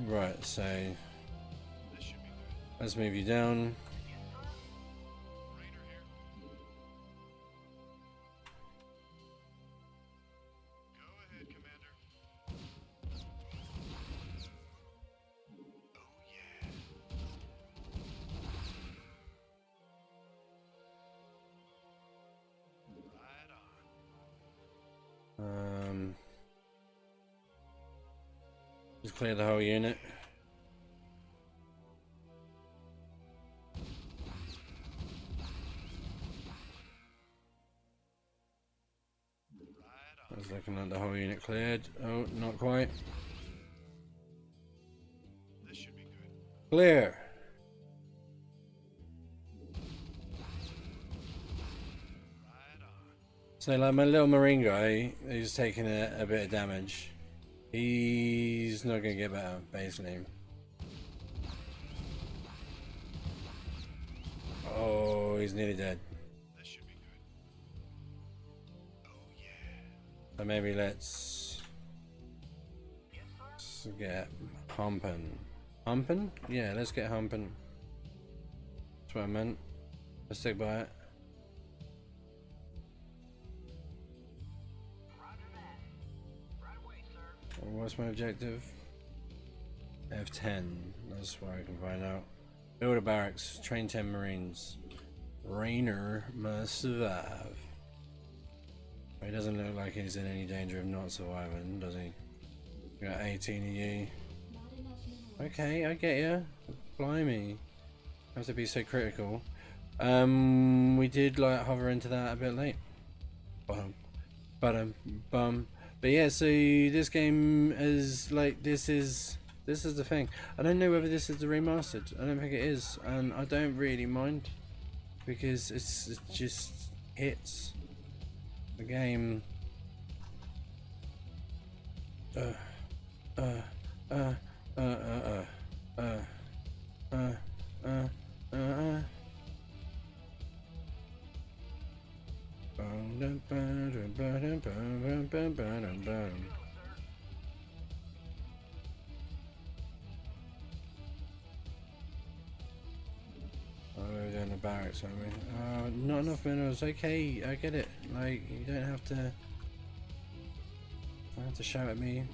Right, so... Let's move you down. Just clear the whole unit. get cleared. Oh, not quite. This should be good. Clear. Right on. So like my little marine guy, who's taking a bit of damage, he's not gonna get better, basically. Oh, he's nearly dead. This should be good. Oh yeah. So maybe let's get humping. Humping? Yeah, let's get humping. That's what I meant. Let's stick by it. Roger that. Right away, sir. What's my objective? F10. That's where I can find out. Build a barracks. Train 10 Marines. Rainer must survive. He doesn't look like he's in any danger of not surviving, does he? We got 18 of you. Not enough minerals. Okay, I get you. Blimey. Have to be so critical. We did like hover into that a bit late. But yeah, so this game is like this is the thing. I don't know whether this is the remastered. I don't think it is, and I don't really mind because it just hits the game. Oh, we're down the barracks, aren't we? Not enough minerals. Okay, I get it. Like, you don't have to shout at me.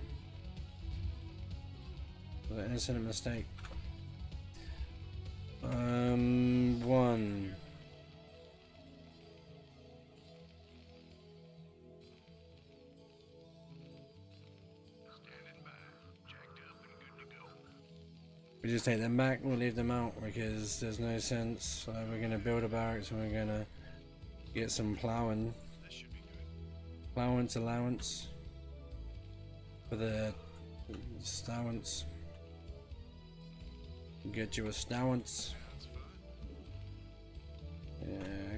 It was an innocent mistake. One. Standing by. Jacked up and good to go. We just take them back, we'll leave them out because there's no sense. We're gonna build a barracks and we're gonna get some plowing. This should be good. Plowance allowance for the stowance. Get you a stowance. Sounds fun. Yeah,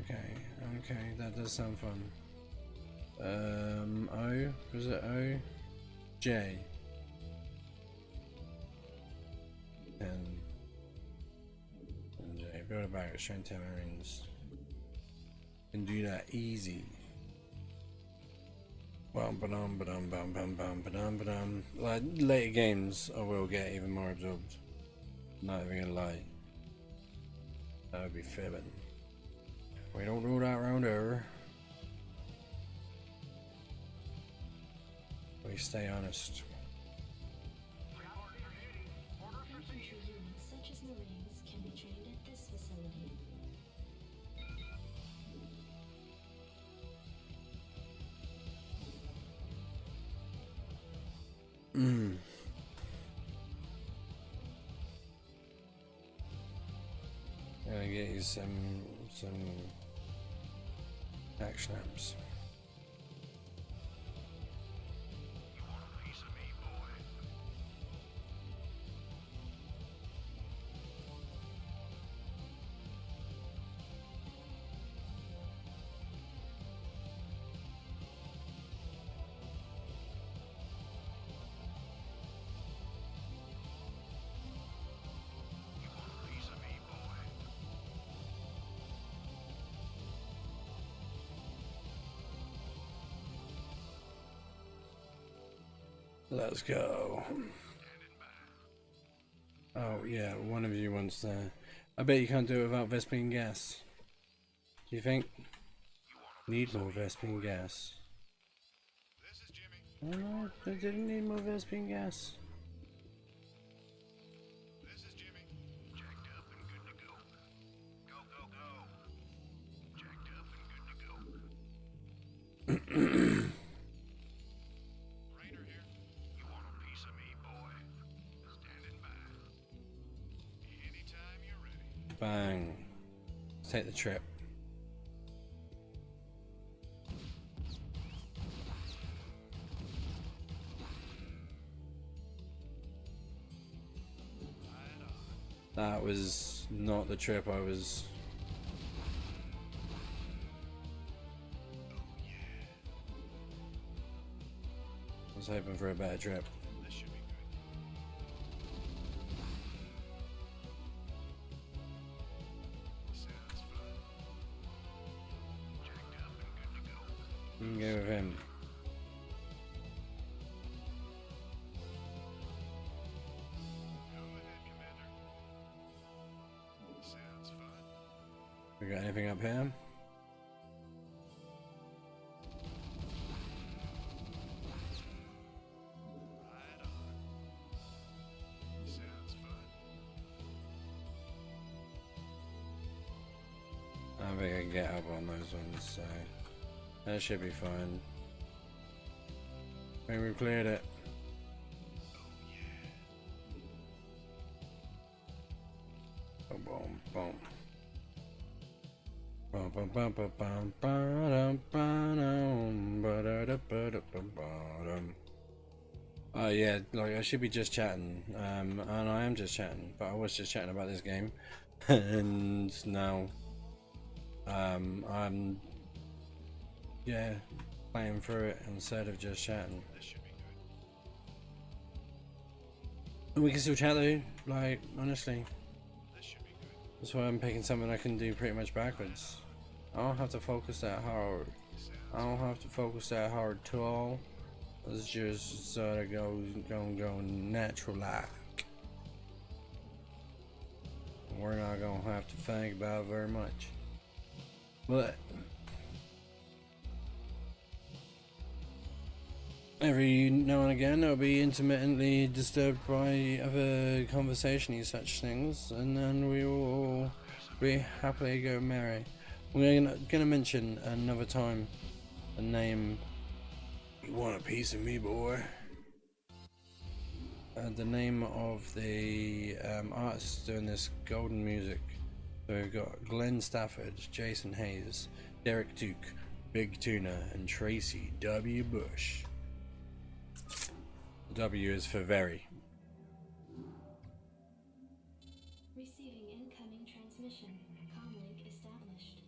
okay, that does sound fun. O, was it O? J. And J. Build a barracks, train 10 Marines. Can do that easy. Like later games, I will get even more absorbed. Not even gonna lie. That would be fibbing. We don't do that around here. We stay honest. Infantry units such as Marines can be trained at this facility. Gonna get you some action apps. You want a piece of me, boy? You want a piece of me, boy? Let's go. Standing by. Oh yeah, one of you wants to. I bet you can't do it without Vespine gas. Do you think? Need more Vespine gas. This is Jimmy. Oh, I didn't need more Vespine gas. This is Jimmy. Jacked up and good to go. Go, go, go. Jacked up and good to go. Rainer here. You want a piece of me, boy? Standing by. Anytime you're ready. Bang. Let's take the trip. That was not the trip I was. I was hoping for a better trip. This should be good. Sounds fun. Jacked up and good to go. You can go with him. Go ahead, Commander. Sounds fun. We got anything up here? Right on. Sounds fun. I don't think I can get up on those ones, so that should be fine. I think we've cleared it. Boom, boom, boom. Bum, bum, bum, bum, bum, ba-dum, ba-dum, ba-da-da-ba-da-ba-ba-dum. Oh yeah, like I should be just chatting, and I am just chatting, but I was just chatting about this game, and now, I'm, yeah, playing through it instead of just chatting. This should be good. And we can still chat though, like, honestly. This should be good. That's why I'm picking something I can do pretty much backwards. I don't have to focus that hard. I don't have to focus that hard at all. It's just sort of go natural like. We're not gonna have to think about it very much. But every now and again I'll be intermittently disturbed by other conversationy such things, and then we will be happily go merry. We're gonna mention another time the name. You want a piece of me, boy? The name of the artists doing this golden music. So we've got Glenn Stafford, Jason Hayes, Derek Duke, Big Tuna, and Tracy W. Bush. W is for very. Receiving incoming transmission. Comlink established.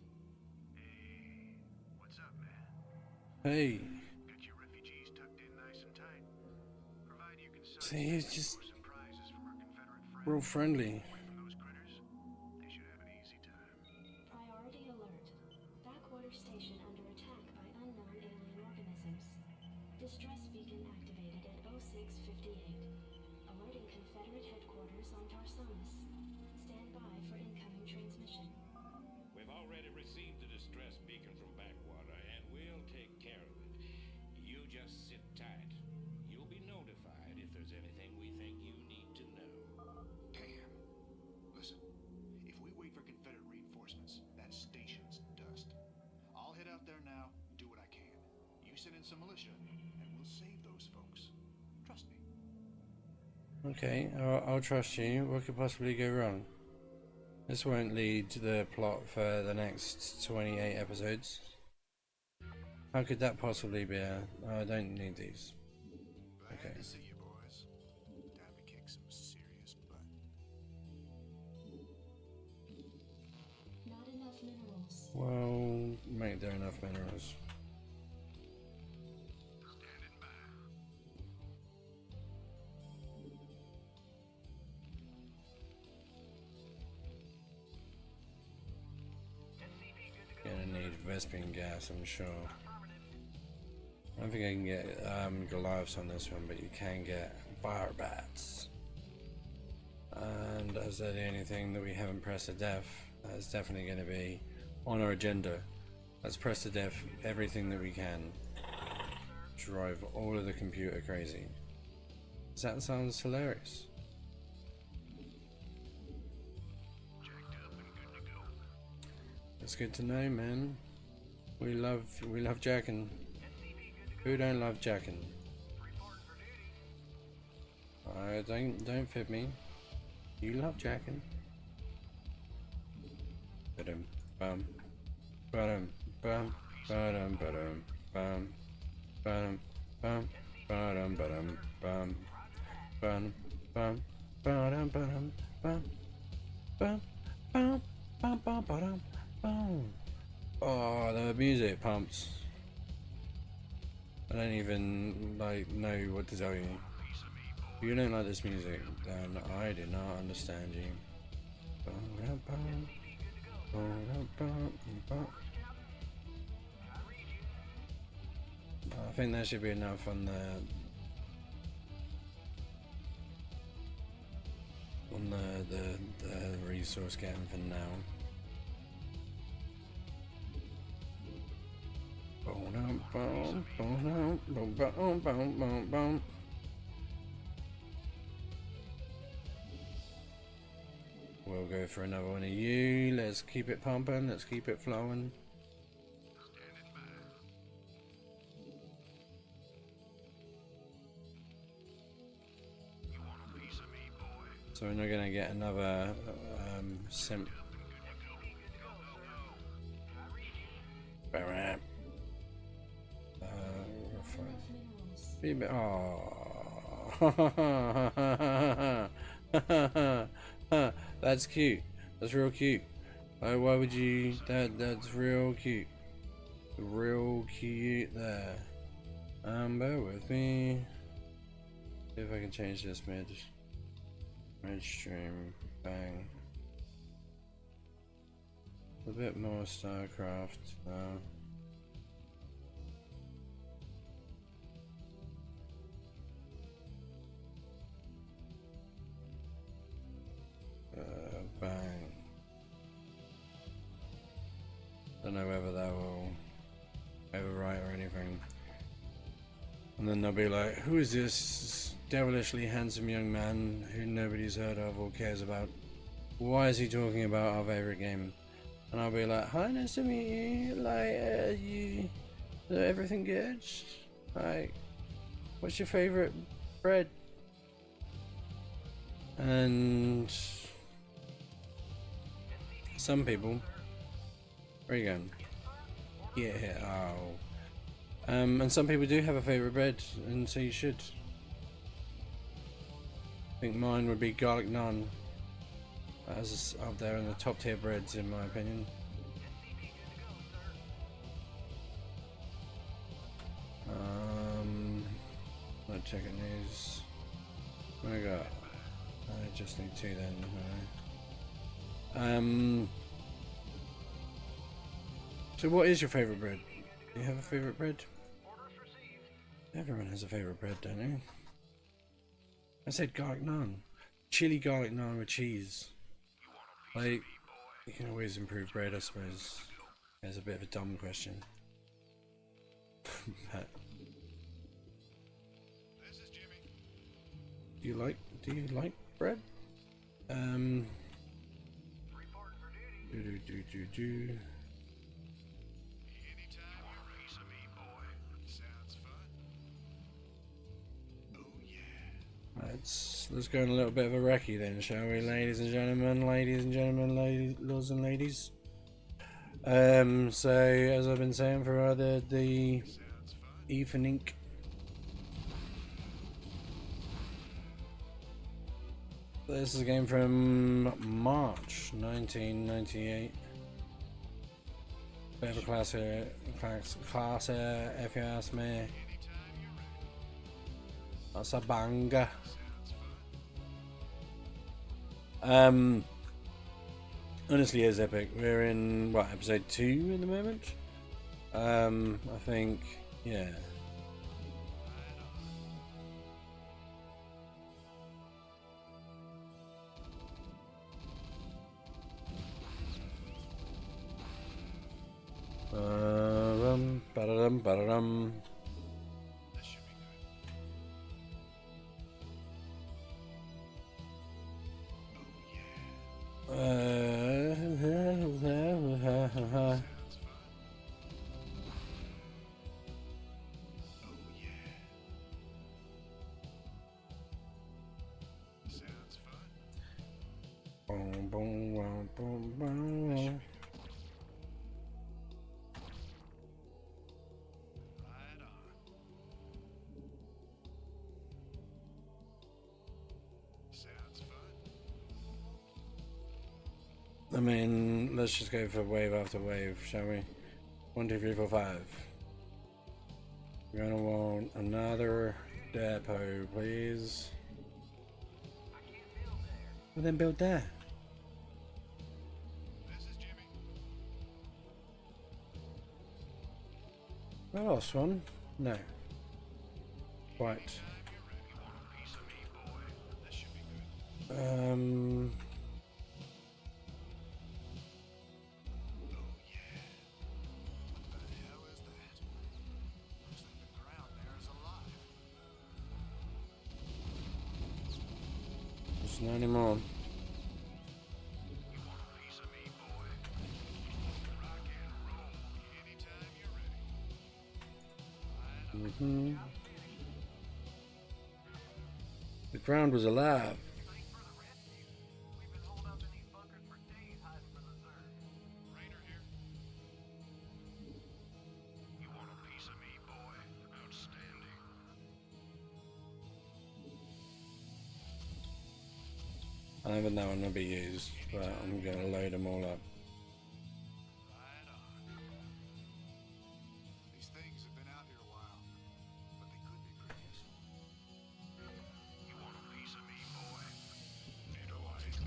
Hey, what's up, man? Hey, Got your refugees tucked in nice and tight. Provide you can sign see, he's just for some prizes from our Confederate friends. real friendly. Away from those critters, they should have an easy time. Priority alert. Backwater station under attack by unknown alien organisms. Distress beacon activated at 0658. Alerting Confederate headquarters on Tarsanis. Stand by for incoming transmission. We've already received the distress beacon from Backwater, and we'll take care of it. You just sit tight. You'll be notified if there's anything we think you need to know. Damn. Listen, if we wait for Confederate reinforcements, that station's dust. I'll head out there now, do what I can. You send in some militia, and we'll save those folks. Trust me. Okay, I'll trust you. What could possibly go wrong? This won't lead to the plot for the next 28 episodes. How could that possibly be? I don't need these. Glad Okay. to see you, boys. Time to kick some serious butt. Not enough minerals. Well, make there enough minerals. Standing by. Gonna need Vespian gas, I'm sure. I don't think I can get Goliaths on this one, but you can get fire bats. And as the only thing that we haven't pressed to death, that's definitely going to be on our agenda. Let's press to death everything that we can. Drive all of the computer crazy. That sounds hilarious. Jacked up and good to go. That's good to know, man. We love jacking. Who don't love jacking? Don't fib me. You love jacking. Ba-dum, bum, ba-dum, bum, ba-dum, ba-dum, bum, ba-dum, bum, ba-dum, ba-dum, bum, ba-dum, bum, ba-dum, ba-dum, bum, Bum, bum, bum, bum, ba-dum, bum. Oh, the music pumps. I don't even like know what to tell you. If you don't like this music, then I do not understand you. Bum, bum, bum, bum, bum. I think that should be enough on the resource getting for now. We'll go for another one of you. Let's keep it pumping. Let's keep it flowing. So we're not gonna get another simp. Oh, that's cute. That's real cute. Why would you? That's real cute. Real cute there. Bear with me. See if I can change this midstream. Bang. A bit more Starcraft now. Bang. Don't know whether that will overwrite or anything. And then they'll be like, who is this devilishly handsome young man who nobody's heard of or cares about? Why is he talking about our favorite game? And I'll be like, hi, nice to meet you. Like, is everything good? Like, what's your favorite bread? And some people, where are you going? Yeah, oh. And some people do have a favorite bread, and so you should. I think mine would be garlic naan. That's up there in the top tier breads, in my opinion. Not checking news. What I got? I just need two then. So what is your favorite bread? Do you have a favorite bread? Everyone has a favorite bread, don't they? I said garlic naan. Chili garlic naan with cheese. Like, you can always improve bread, I suppose. It's a bit of a dumb question. But do you like bread? Do. Let's go on a little bit of a recce then, shall we, ladies and gentlemen, lords and ladies. So as I've been saying for the evening, this is a game from March 1998. Bit of a class if you ask me. That's a banger. Honestly, it's epic. We're in what, episode 2 at the moment. I think, yeah. Ba-da-dum. I mean, let's just go for wave after wave, shall we? 1, 2, 3, 4, 5. We're gonna want another depot, please. Well, then build there. This is Jimmy. I lost one. No. Right. You want a piece of me, boy? This should be good. Oh, yeah. What the hell is that? Looks like the ground there is alive. There's not anymore. You want a piece of me, boy? Rock and roll anytime you're ready. The ground was alive. Thanks for the rescue. We've been holed up in these bunkers for days hiding from the Zerg. Rainer here. You want a piece of me, boy? Outstanding. I don't even know when they'll be used, but I'm gonna load them all up. Right on. These things have been out here a while, but they could be pretty useful. You want a piece of me, boy? Need a light.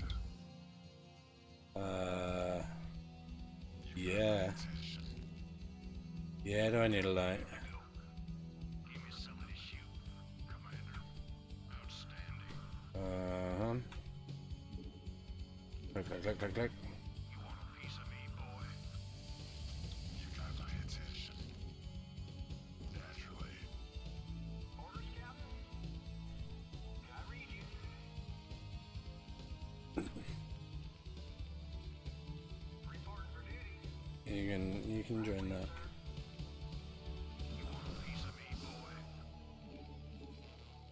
Yeah. Yeah, do I need a light? Give me something to shoot, Commander. Outstanding. Click, click, click, click, click. You want a piece of me, boy? You got my attention. Naturally. Orders, Captain? I read you. Reporting for duty. You can join that. You want a piece of me, boy?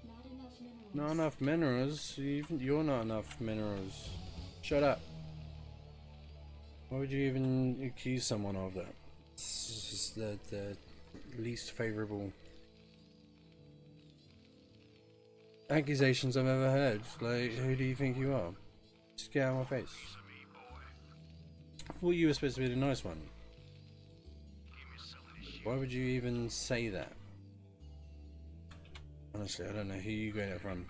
Not enough minerals. Not enough minerals. Even you're not enough minerals. Shut up. Why would you even accuse someone of that? This is the least favorable accusations I've ever heard. Like, who do you think you are? Just get out of my face. Piece of me, boy. I thought you were supposed to be the nice one. Give me something to shoot. Why would you even say that? Honestly, I don't know who you got it from.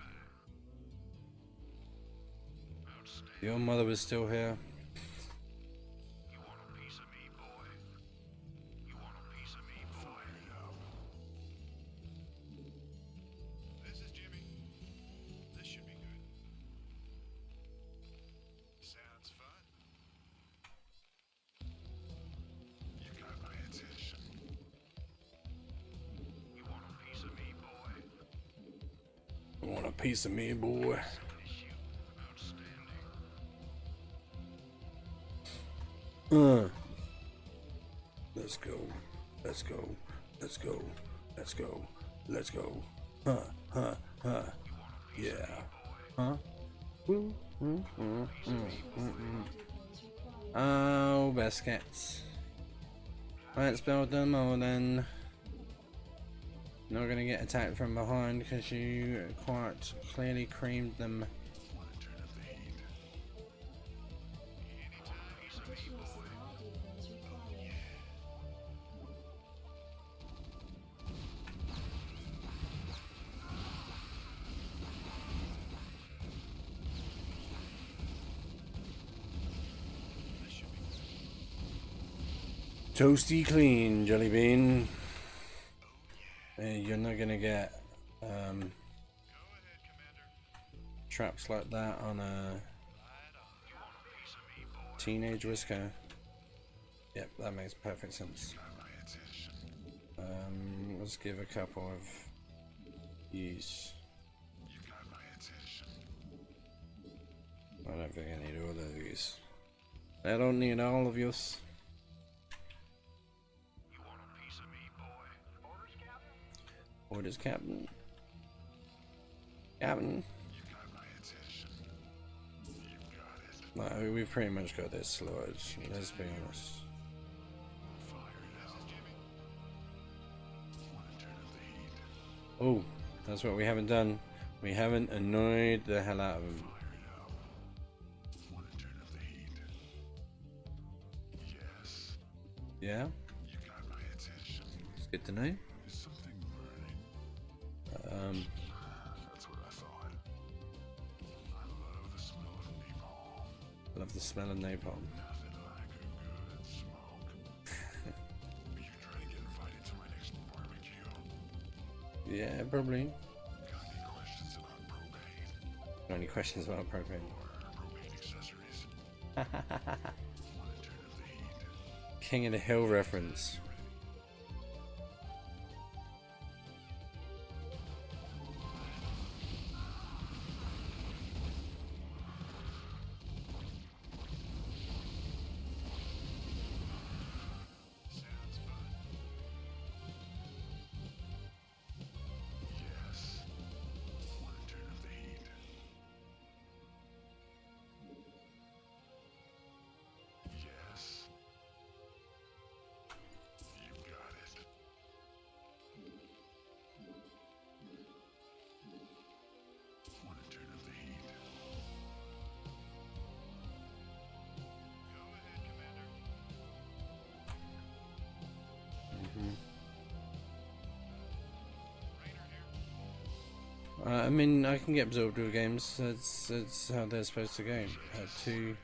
Outstanding. Your mother was still here. You want a piece of me, boy? You want a piece of me, boy? This is Jimmy. This should be good. Sounds fun. You got my attention. You want a piece of me, boy? Want a piece of me, boy? Something to shoot. Outstanding. Let's go. Let's go. Let's go. Let's go. Let's go. Huh. Yeah. Huh? Woo. Oh, baskets. Let's build them all then. Not gonna get attacked from behind because you quite clearly creamed them. Want to turn up the heat? Anytime, piece of me, Additional boy. supply depots required. This should be good. Toasty clean, Jelly Bean. You're not gonna get Go ahead, Commander. traps like that on a Right on. You want a piece of me, boy? teenage whisker. Yep, that makes perfect sense. Got my attention. Let's give a couple of use. You got my attention. I don't think I need all of these. I don't need all of yours. You want a piece of me, boy? Orders, Captain? Orders, Captain. Captain. You got my attention. You got it. No, we've pretty much got this slaughtered. Let's be honest. Fire it up. This is Jimmy. Want to turn up the heat? Oh, that's what we haven't done. We haven't annoyed the hell out of him. Fire it up. Want to turn up the heat? Yeah, You got my attention. it's good to know. Is something burning? That's what I thought. I love the smell of napalm. Love the smell of napalm. Nothing like a good smoke. Are you trying to get invited to my next barbecue? Yeah, probably. Got any questions about propane? Got any questions about propane? Or propane accessories? Want to turn up the heat? King of the Hill reference. Sounds fun. Yes. Want to turn up the heat? Yes. You got it. Want to turn up the heat? Go ahead, Commander. I mean, I can get absorbed with games. That's how they're supposed to go. To Need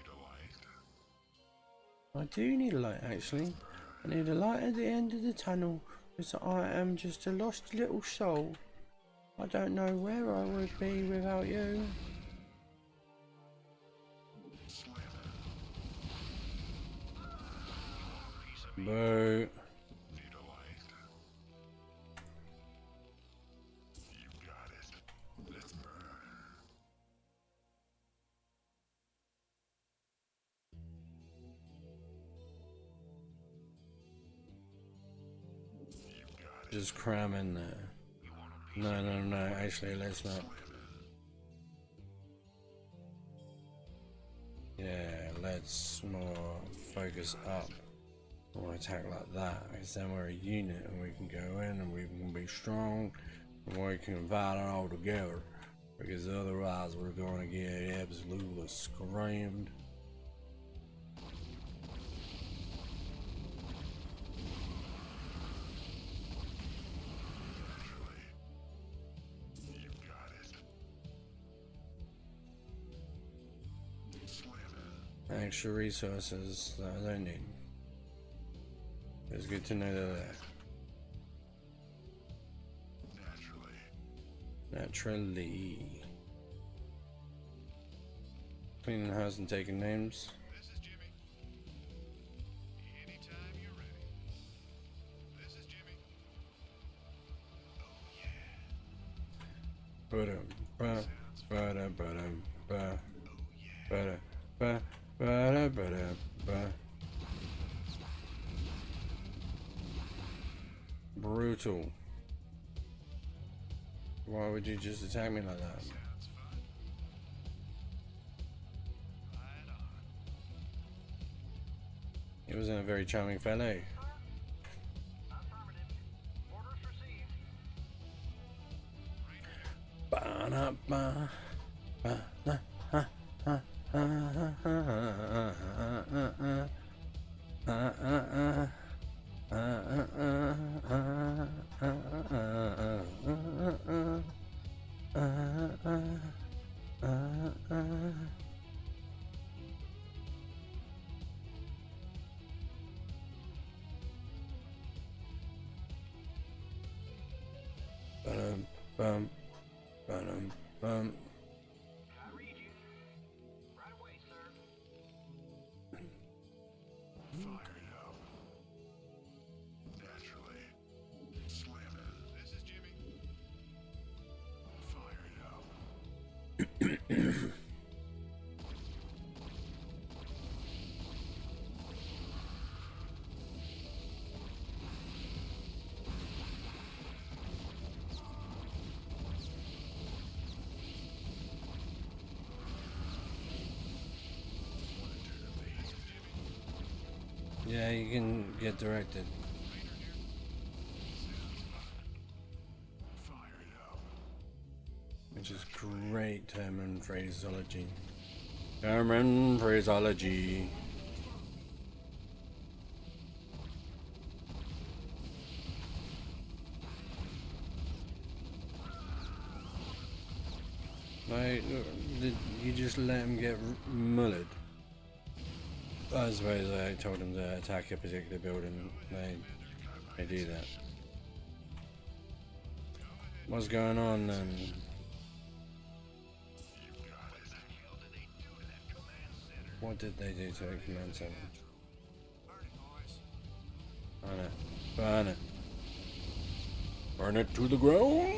a light. I do need a light, actually. I need a light at the end of the tunnel, because I am just a lost little soul. I don't know where I would be without you. Boo. Need a light. You got it. Let's burn. You got it. Just cram in there. No, actually, let's not. Yeah, let's more focus up. Or attack like that, because then we're a unit and we can go in and we can be strong and we can fight it all together. Because otherwise we're going to get absolutely screamed. You got it. Slam it. Extra resources that I don't need. It's good to know they're there. Naturally. Cleaning the house and taking names. This is Jimmy. Anytime you're ready. This is Jimmy. Oh yeah. Ba-dum, ba, ba-dum, ba, ba-da, ba, ba-da, ba-da, ba. Brutal. Why would you just attack me like that? Sounds fun. Right on. He wasn't a very charming fellow. Affirmative. Orders received. Ba-da-ba, ba-da, ha, ha, ha, ha, ha, ha, ha, ha. Bum, bum, bum. I read you. Right away, sir. Fire it up. Naturally. Slam it. This is Jimmy. Fire it up. Yeah, you can get directed. Fire it up. Which is great German phraseology. German phraseology. Like, you just let him get mullered. I suppose I told him to attack a particular building. They do that. What's going on then? What did they do to the command center? Burn it. Burn it. Burn it to the ground!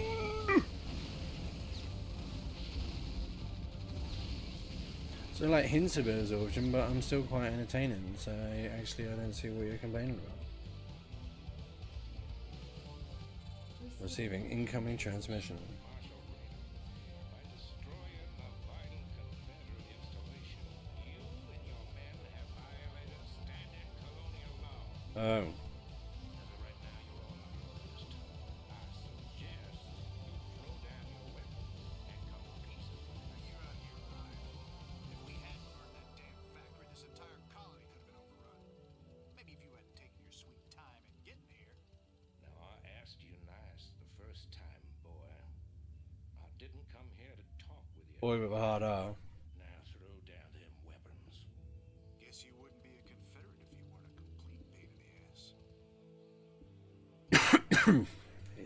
So like hints of absorption, but I'm still quite entertaining, so I don't see what you're complaining about. Receiving incoming transmission. Marshall Green. By destroying the vital Confederate installation, you and your men have violated standard colonial law. Oh. As of right now, you're all under arrest. I suggest you throw down your weapons and come to pieces. You're out of your mind. If we hadn't burned that damn factory, this entire colony could have been overrun. Maybe if you hadn't taken your sweet time in getting here. Now, I asked you nice the first time, boy. I didn't come here to talk with you. Boy with a hard R. Now throw down them weapons. Guess you wouldn't be a Confederate if you weren't a complete pain in the ass.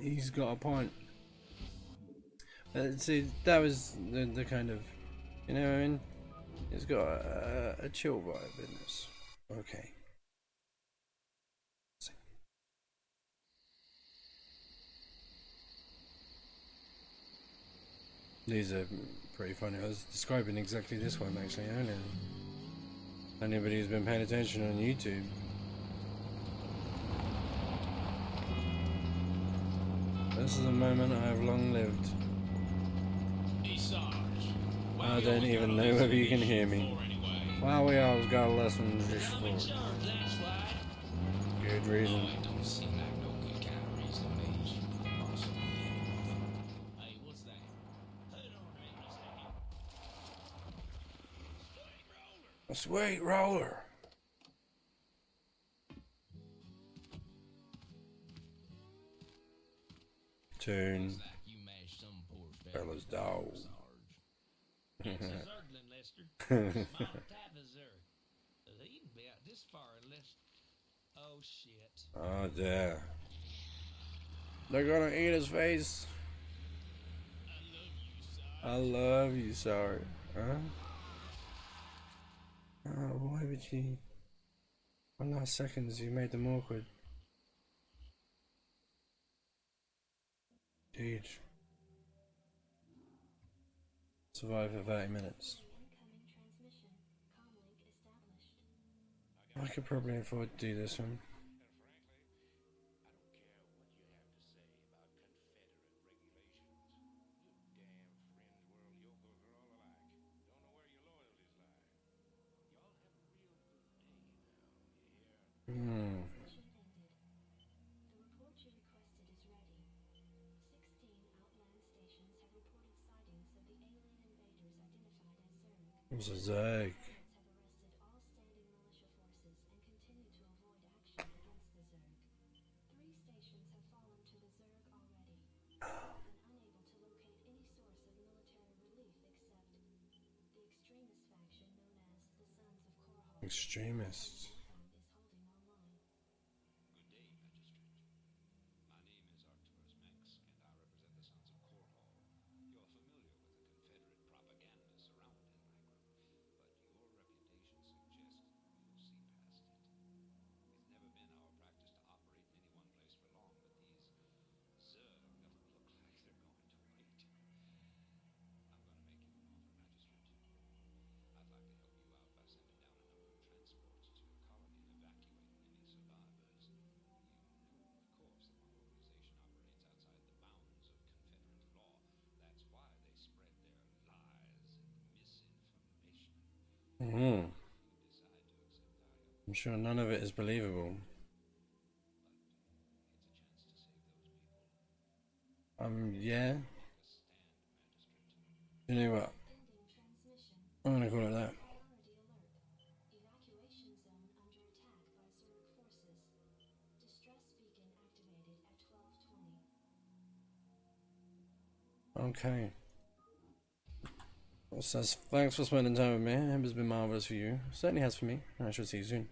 He's got a point. See, that was the kind of, you know what I mean? He's got a chill vibe in this. Okay. These are pretty funny. I was describing exactly this one actually earlier. Anybody who's been paying attention on YouTube. This is a moment I have long lived. I don't even know whether you can hear me. Well, we always got a lesson just for good reason. A sweet roller. Tune. Fella's dog. Oh shit. Oh dear. They're gonna eat his face. I love you, sorry. Huh? Oh, why would you? 1 last seconds, you made them awkward. Dude. Survive for 30 minutes. Incoming transmission. Comlink established. I could probably afford to do this one. And frankly, I don't care what you have to say about Confederate regulations. You damn fringe world yokels are all alike. Don't know where your loyalties lie. Y'all have a real good day now, you hear? Transmission ended. The report you requested is ready. 16 outland stations have reported sightings of the alien invaders identified as Zerg. What's a Zag? Pilots have arrested all standing militia forces and continue to avoid action against the Zerg. 3 stations have fallen to the Zerg already. Been unable to locate any source of military relief except the extremist faction known as the Sons of Korhal. Extremists. Is holding online. Good day, Magistrate. My name is Arcturus Menx, and I represent the Sons of Korhal. You're familiar with the Confederate propaganda surrounding my group, but your reputation suggests you'll see past it. It's never been our practice to operate in any one place for long, but these Zerg look like they're going to wait. I'm going to make you an offer, Magistrate. I'd like to help you out by sending down a number of transports to your colony and evacuating any survivors. You know, of course, that my organization operates outside the bounds of Confederate law. That's why they spread their lies and misinformation. Hmm. You decide to accept our I'm sure none of it is believable. it's a chance to save those people. Yeah. Make a stand, Magistrate. You know what? Ending transmission. I'm gonna call it that. Priority alert. Evacuation zone under attack by Zerg forces. Distress beacon activated at 12:20. Okay. Says, thanks for spending time with me. It has been marvelous for you. Certainly has for me. I shall see you soon.